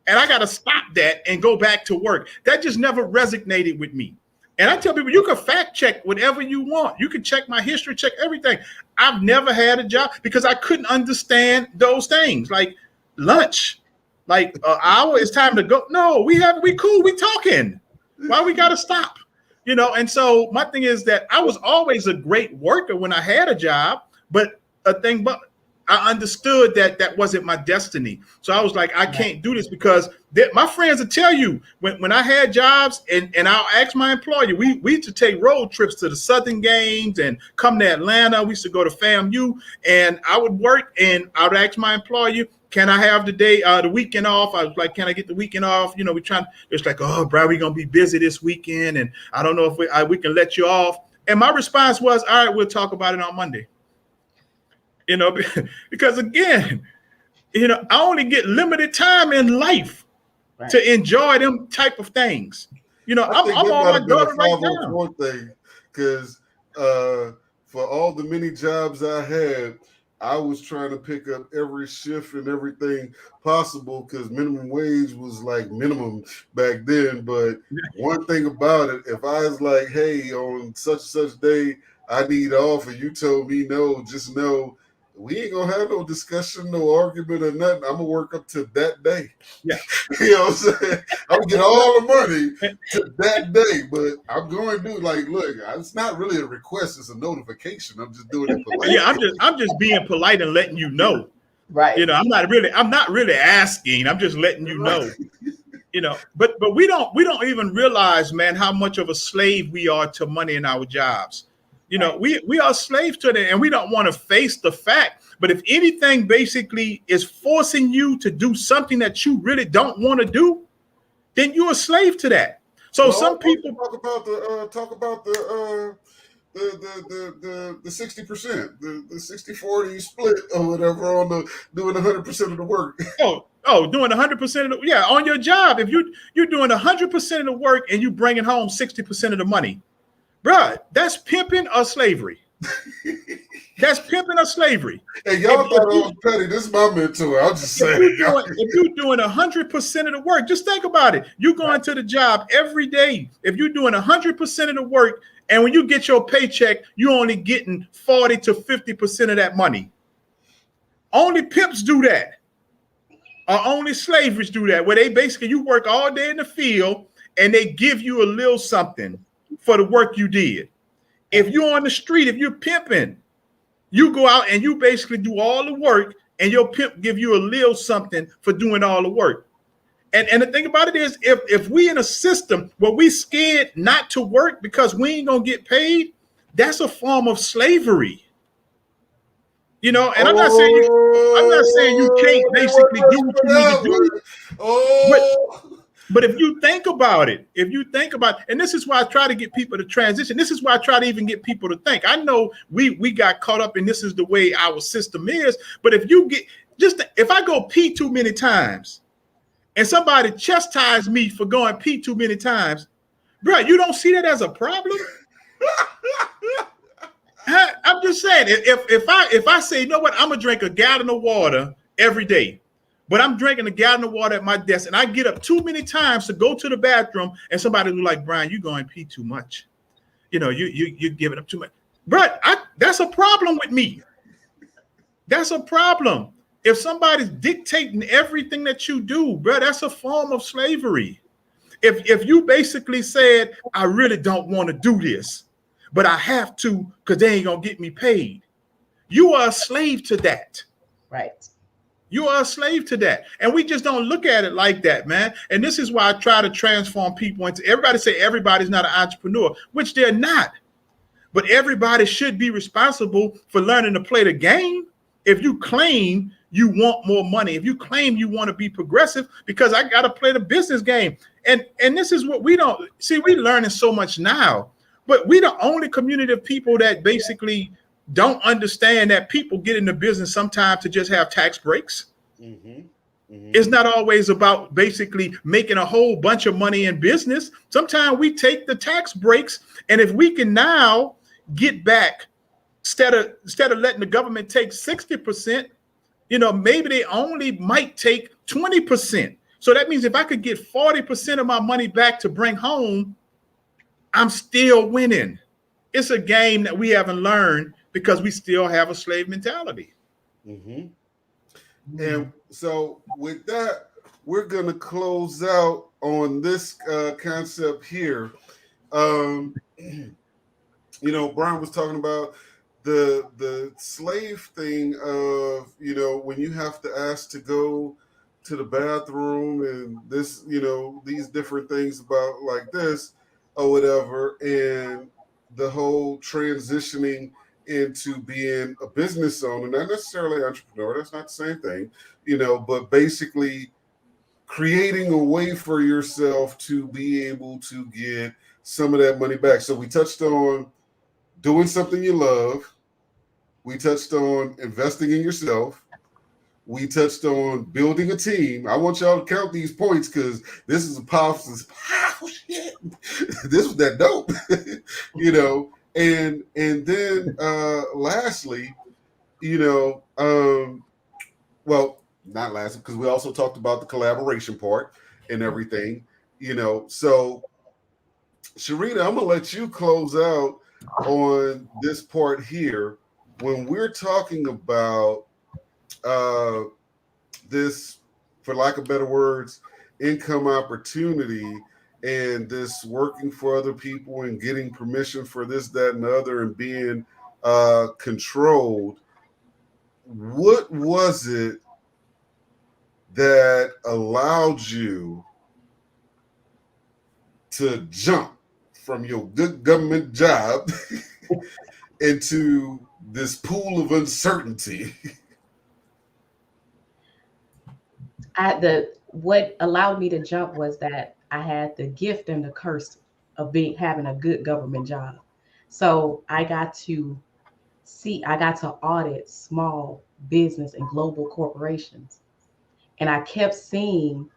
and I got to stop that and go back to work, that just never resonated with me. And I tell people, you can fact check whatever you want. You can check my history, check everything. I've never had a job because I couldn't understand those things. Like lunch, like an hour, it's time to go. No, we cool, we talking. Why we got to stop? And so my thing is that I was always a great worker when I had a job, but I understood that wasn't my destiny. So I was like, I can't do this because my friends will tell you when I had jobs and I'll ask my employer, we used to take road trips to the Southern games and come to Atlanta. We used to go to FAMU and I would work and I would ask my employer, can I have the weekend off? I was like, can I get the weekend off? It's like, oh, bro, we're going to be busy this weekend. And I don't know if we can let you off. And my response was, all right, we'll talk about it on Monday. Because again, I only get limited time in life to enjoy them type of things. I'm on my daughter right now. Because for all the many jobs I had, I was trying to pick up every shift and everything possible because minimum wage was like minimum back then. But one thing about it, if I was like, hey, on such and such day, I need off, and you told me no, just know we ain't gonna have no discussion, no argument, or nothing. I'm gonna work up to that day. Yeah. You know what I'm saying? I'm gonna get all the money to that day, but I'm going to do like, look, it's not really a request, it's a notification. I'm just doing it politely. Yeah, I'm just being polite and letting you know. Right. You know, I'm not really asking. I'm just letting you know. You know, but we don't even realize, man, how much of a slave we are to money in our jobs. You know, we are slaves to it, and we don't want to face the fact. But if anything basically is forcing you to do something that you really don't want to do, then you're a slave to that. So some people talk about the 60%, the 60-40 split or whatever on the doing 100% of the work. Doing 100% of the, yeah, on your job. If you're doing 100% of the work and you bringing home 60% of the money, bruh, that's pimping or slavery. That's pimping or slavery. Hey, y'all thought I was petty. This is my mentor. I'm just saying. If you're doing 100% of the work, just think about it. You're going to the job every day. If you're doing 100% of the work, and when you get your paycheck, you're only getting 40 to 50% of that money. Only pimps do that. Or only slaves do that, where they basically, you work all day in the field and they give you a little something for the work you did. If you're on the street, if you're pimping, you go out and you basically do all the work and your pimp give you a little something for doing all the work. And the thing about it is, if we in a system where we scared not to work because we ain't gonna get paid, that's a form of slavery. You know, and I'm not saying you can't basically do what you need to do. But if you think about it, and this is why I try to get people to transition. This is why I try to even get people to think. I know we got caught up in this is the way our system is. But if I go pee too many times and somebody chastise me for going pee too many times, bro, you don't see that as a problem? I'm just saying, if I say, you know what, I'm gonna drink a gallon of water every day, but I'm drinking a gallon of water at my desk, and I get up too many times to go to the bathroom, and somebody will like, Brian, you going pee too much. You know, you give it up too much. But that's a problem with me. That's a problem. If somebody's dictating everything that you do, bro, that's a form of slavery. If you basically said, I really don't want to do this, but I have to because they ain't gonna get me paid, you are a slave to that. Right. You are a slave to that. And we just don't look at it like that, man. And this is why I try to transform people into, everybody say everybody's not an entrepreneur, which they're not. But everybody should be responsible for learning to play the game. If you claim you want more money, if you claim you want to be progressive, because I got to play the business game. And this is what we don't see. We're learning so much now, but we the only community of people that basically don't understand that people get into business sometimes to just have tax breaks. It's not always about basically making a whole bunch of money in business. Sometimes we take the tax breaks, and if we can now get back, instead of letting the government take 60%, you know, maybe they only might take 20%. So that means if I could get 40% of my money back to bring home, I'm still winning. It's a game that we haven't learned because we still have a slave mentality. And so with that, we're going to close out on this concept here. You know, Brian was talking about the slave thing of, you know, when you have to ask to go to the bathroom and this, you know, these different things about like this or whatever, and the whole transitioning into being a business owner, not necessarily an entrepreneur, that's not the same thing, you know, but basically creating a way for yourself to be able to get some of that money back. So we touched on doing something you love. We touched on investing in yourself. We touched on building a team. I want y'all to count these points because this is a powerful shit. This was that dope, you know. And then lastly, well, not last, because we also talked about the collaboration part and everything, so Sharina, I'm gonna let you close out on this part here when we're talking about this, for lack of better words, income opportunity and this working for other people and getting permission for this, that, and the other, and being controlled. What was it that allowed you to jump from your good government job into this pool of uncertainty? What allowed me to jump was that I had the gift and the curse of having a good government job. So I got to audit small business and global corporations. And I kept seeing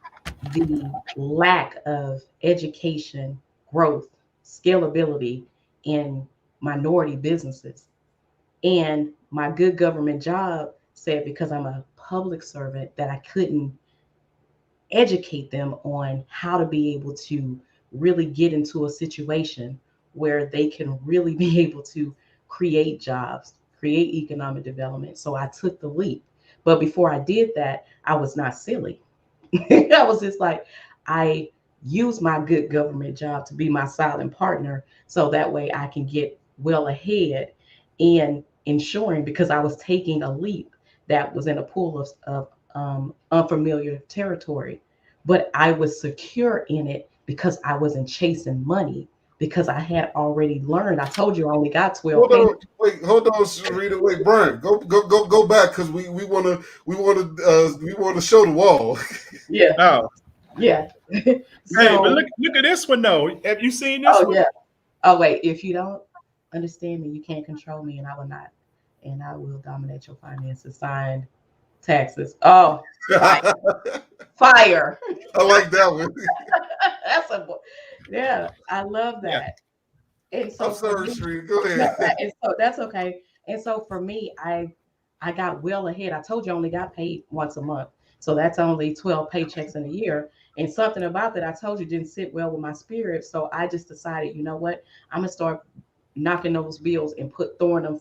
the lack of education, growth, scalability in minority businesses. And my good government job said, because I'm a public servant, that I couldn't educate them on how to be able to really get into a situation where they can really be able to create jobs, create economic development. So I took the leap. But before I did that, I was not silly. I was just like, I use my good government job to be my silent partner, so that way I can get well ahead in ensuring, because I was taking a leap that was in a pool of unfamiliar territory. But I was secure in it because I wasn't chasing money, because I had already learned. I told you I only got 12 pages. Hold on, Sharina. Wait, Brian, go back, because we want to show the wall. Yeah. Oh. Yeah. Hey, but look at this one though. Have you seen this one? Yeah. Oh wait, if you don't understand me, you can't control me, and I will not. And I will dominate your finances. Signed, taxes. Oh, fire. I like that one. Yeah, I love that. Yeah. And so I'm sorry, Sharina. Go ahead. And so that's okay. And so for me, I got well ahead. I told you I only got paid once a month. So that's only 12 paychecks in a year. And something about that I told you didn't sit well with my spirit. So I just decided, you know what? I'm gonna start knocking those bills and throwing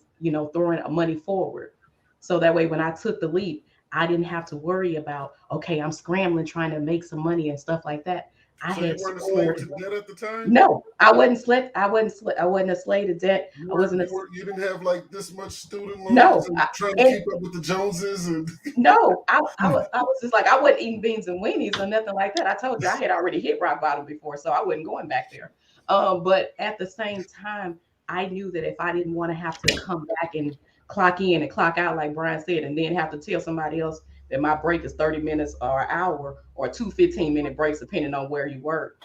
money forward. So that way when I took the leap, I didn't have to worry about, okay, I'm scrambling trying to make some money and stuff like that. So you weren't a slave to debt at the time? No, I wasn't a slave to debt. You didn't have like this much student loans. No, trying to keep up with the Joneses. And no, I was just like, I wasn't eating beans and weenies or nothing like that. I told you I had already hit rock bottom before, so I wasn't going back there. But at the same time, I knew that if I didn't want to have to come back and clock in and clock out, like Brian said, and then have to tell somebody else that my break is 30 minutes or an hour or 2 15-minute breaks, depending on where you work,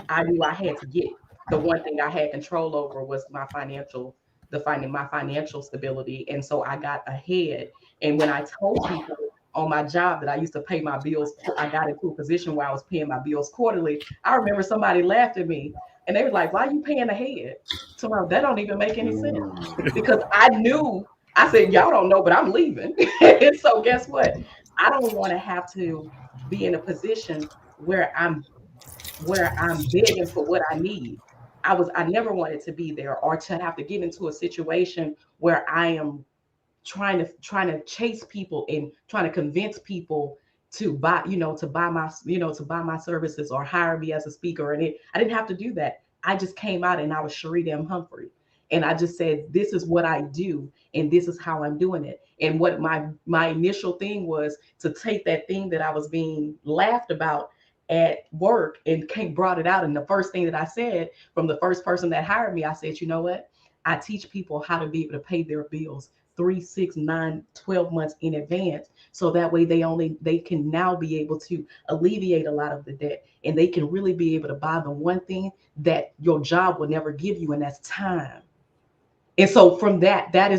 I knew I had to get. The one thing I had control over was my financial stability. And so I got ahead. And when I told people on my job that I used to pay my bills, I got into a position where I was paying my bills quarterly. I remember somebody laughed at me and they were like, why are you paying ahead? So that don't even make any sense, because I knew, I said, y'all don't know, but I'm leaving. And so guess what? I don't want to have to be in a position where I'm begging for what I need. I never wanted to be there, or to have to get into a situation where I am trying to chase people and trying to convince people to buy my services or hire me as a speaker. And I didn't have to do that. I just came out and I was Sharina Humphrey. And I just said, this is what I do, and this is how I'm doing it. And what my initial thing was to take that thing that I was being laughed about at work and brought it out. And the first thing that I said from the first person that hired me, I said, you know what? I teach people how to be able to pay their bills 3, 6, 9, 12 months in advance. So that way they can now be able to alleviate a lot of the debt, and they can really be able to buy the one thing that your job will never give you, and that's time. And so from that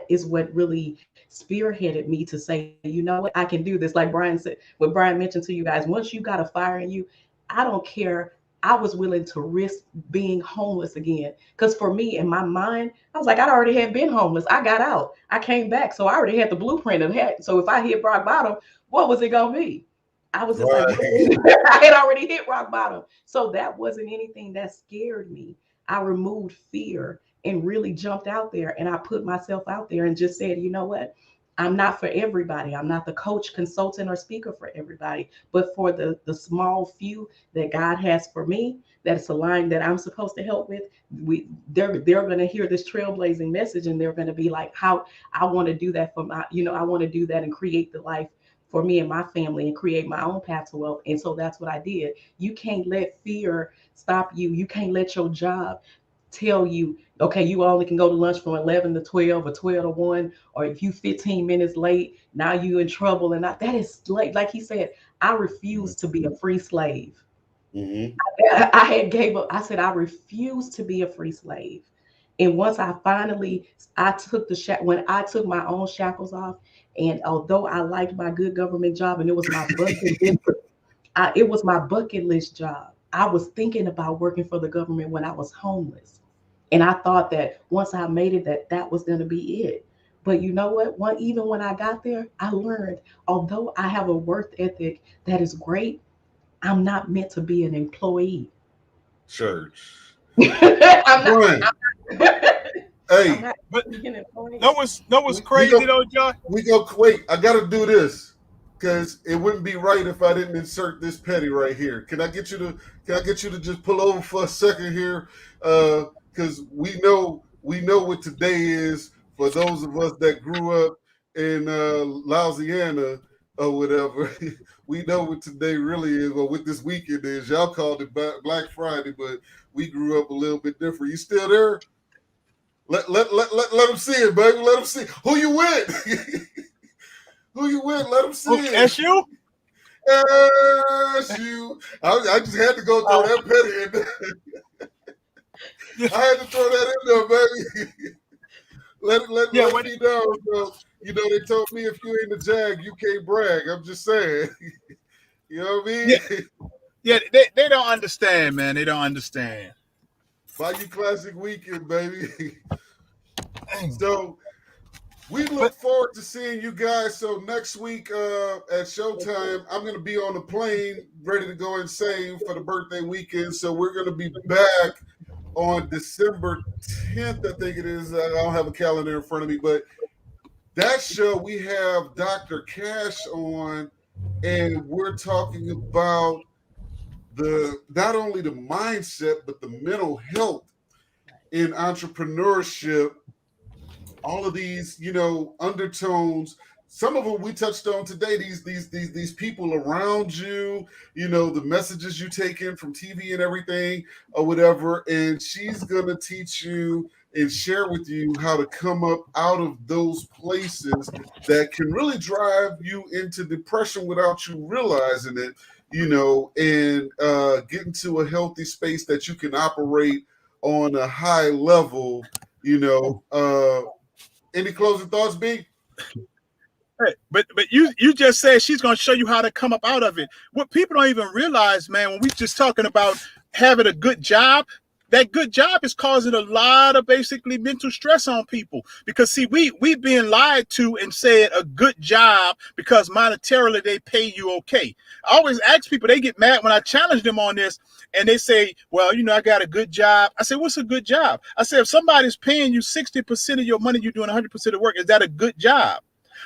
is what really spearheaded me to say, you know what, I can do this. Like Brian said, what Brian mentioned to you guys, once you got a fire in you, I don't care I was willing to risk being homeless again. Because for me, in my mind, I was like, I already had been homeless. I got out. I came back. So I already had the blueprint of that. So if I hit rock bottom, what was it going to be? I was just like, I had already hit rock bottom. So that wasn't anything that scared me. I removed fear and really jumped out there, and I put myself out there and just said, you know what? I'm not for everybody. I'm not the coach, consultant, or speaker for everybody, but for the small few that God has for me, that's a line that I'm supposed to help with. They're going to hear this trailblazing message, and they're going to be like, how I want to do that for my, I want to do that and create the life for me and my family and create my own path to wealth. And so that's what I did. You can't let fear stop you. You can't let your job tell you, okay, you only can go to lunch from 11 to 12 or 12 to 1, or if you 15 minutes late, now you in trouble. And that is like he said, I refuse to be a free slave. I had gave up. I said, I refuse to be a free slave. And once I took when I took my own shackles off, and although I liked my good government job and it was my bucket list job, I was thinking about working for the government when I was homeless. And I thought that once I made it, that was going to be it. But you know what? Even when I got there, I learned, although I have a work ethic that is great, I'm not meant to be an employee. Sure. I'm not. Hey, but no one's crazy though, John. Wait, I gotta do this because it wouldn't be right if I didn't insert this petty right here. Can I get you to just pull over for a second here? Because we know what today is for those of us that grew up in Louisiana or whatever. We know what today really is, or what this weekend is. Y'all called it Black Friday, but we grew up a little bit different. You still there? Let them see it, baby. Let them see who you with. Who you with? Let them see it. That's you. That's you. I just had to go throw that petty in there. I had to throw that in there, baby. let me know. So, they told me if you ain't the Jag, you can't brag. I'm just saying. You know what I mean? Yeah, they don't understand, man. They don't understand. Bayou Classic weekend, baby. So we look forward to seeing you guys. So next week at Showtime, I'm going to be on the plane ready to go insane for the birthday weekend. So we're going to be back on December 10th, I think it is. I don't have a calendar in front of me, but that show we have Dr. Cash on, and we're talking about not only the mindset, but the mental health in entrepreneurship. All of these, undertones. Some of them we touched on today. These people around you, the messages you take in from TV and everything, or whatever. And she's gonna teach you and share with you how to come up out of those places that can really drive you into depression without you realizing it. And get into a healthy space that you can operate on a high level. Any closing thoughts, B? Hey, but you just said she's going to show you how to come up out of it. What people don't even realize, man, when we just talking about having a good job, that good job is causing a lot of basically mental stress on people. Because see, we being lied to and said a good job because monetarily they pay you okay. I always ask people, they get mad when I challenge them on this, and they say, well, I got a good job. I say, what's a good job? I say, if somebody's paying you 60% of your money, you're doing 100% of work, is that a good job?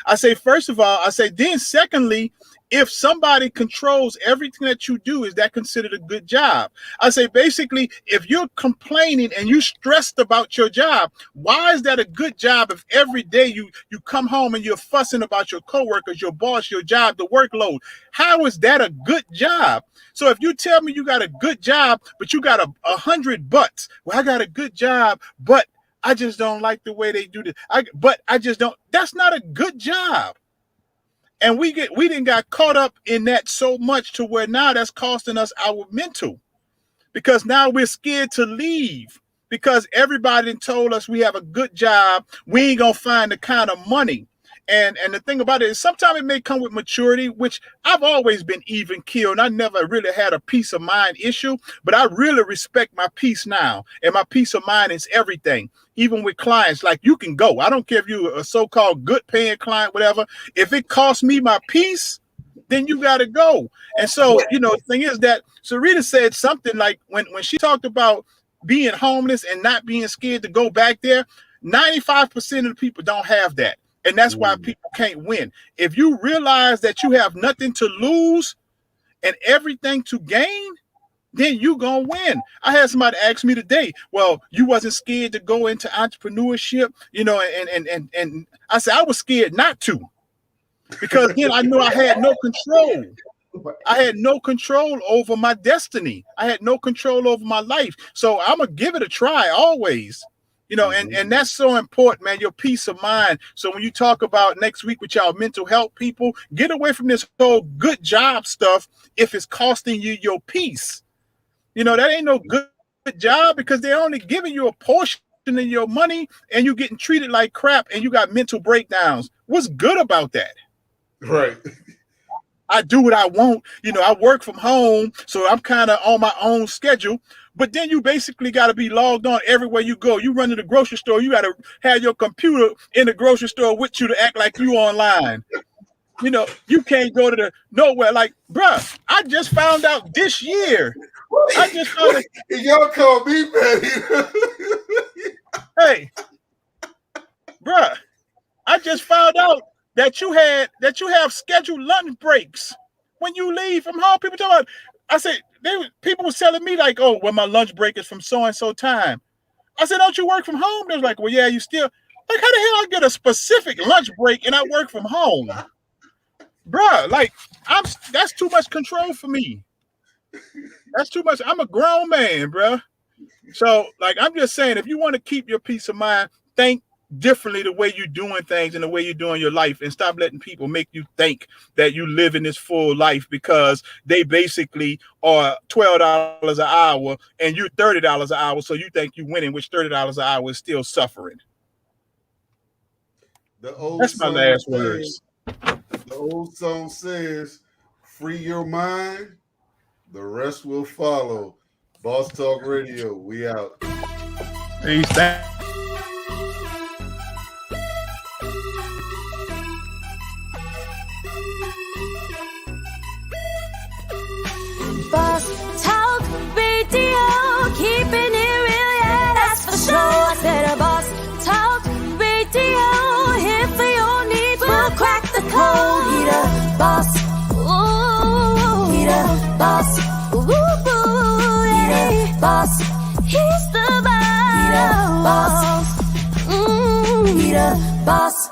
I say, first of all, then secondly, if somebody controls everything that you do, is that considered a good job? I say, basically, if you're complaining and you're stressed about your job, why is that a good job if every day you come home and you're fussing about your coworkers, your boss, your job, the workload? How is that a good job? So if you tell me you got a good job, but you got 100 buts, well, I got a good job, but I just don't like the way they do this. I just don't. That's not a good job. And we didn't got caught up in that so much to where now that's costing us our mental, because now we're scared to leave because everybody told us we have a good job. We ain't gonna find the kind of money. And the thing about it is sometimes it may come with maturity, which I've always been even keeled. I never really had a peace of mind issue, but I really respect my peace now. And my peace of mind is everything. Even with clients, like you can go. I don't care if you're a so-called good paying client, whatever. If it costs me my peace, then you got to go. And so, the thing is that Sharina said something like when she talked about being homeless and not being scared to go back there, 95% of the people don't have that. And that's why people can't win. If you realize that you have nothing to lose and everything to gain, then you gonna win. I had somebody ask me today, well, you wasn't scared to go into entrepreneurship, and I said I was scared not to, because then I knew I had no control. I had no control over my destiny. I had no control over my life. So I'm gonna give it a try always. And that's so important, man, your peace of mind. So when you talk about next week with y'all mental health people, get away from this whole good job stuff if it's costing you your peace. That ain't no good job, because they're only giving you a portion of your money and you're getting treated like crap and you got mental breakdowns. What's good about that? Right. I do what I want. I work from home, so I'm kind of on my own schedule. But then you basically got to be logged on everywhere you go. You run to the grocery store, you got to have your computer in the grocery store with you to act like you online. You can't go to nowhere. Like, bruh, I just found out this year. Y'all call me petty. Hey, bruh, I just found out that you have scheduled lunch breaks when you leave from home. People talk about. I said people was telling me like, oh, well, my lunch break is from so and so time. I said, don't you work from home? They was like, well, yeah, you still. Like, how the hell I get a specific lunch break and I work from home, bruh? Like, that's too much control for me. That's too much. I'm a grown man, bruh. So, like, I'm just saying, if you want to keep your peace of mind, think differently the way you're doing things and the way you're doing your life, and stop letting people make you think that you live in this full life because they basically are $12 an hour and you're $30 an hour, so you think you're winning, which $30 an hour is still suffering. That's my last words. The old song says, free your mind, the rest will follow. Boss Talk Radio, we out. Peace. Boss Talk Radio, keeping it real, yeah, that's for sure. I said a Boss Talk Radio, here for your needs, we'll crack the code. He the boss, ooh, he the boss, ooh, yeah, he the boss, he's the boss, he the boss, he the boss.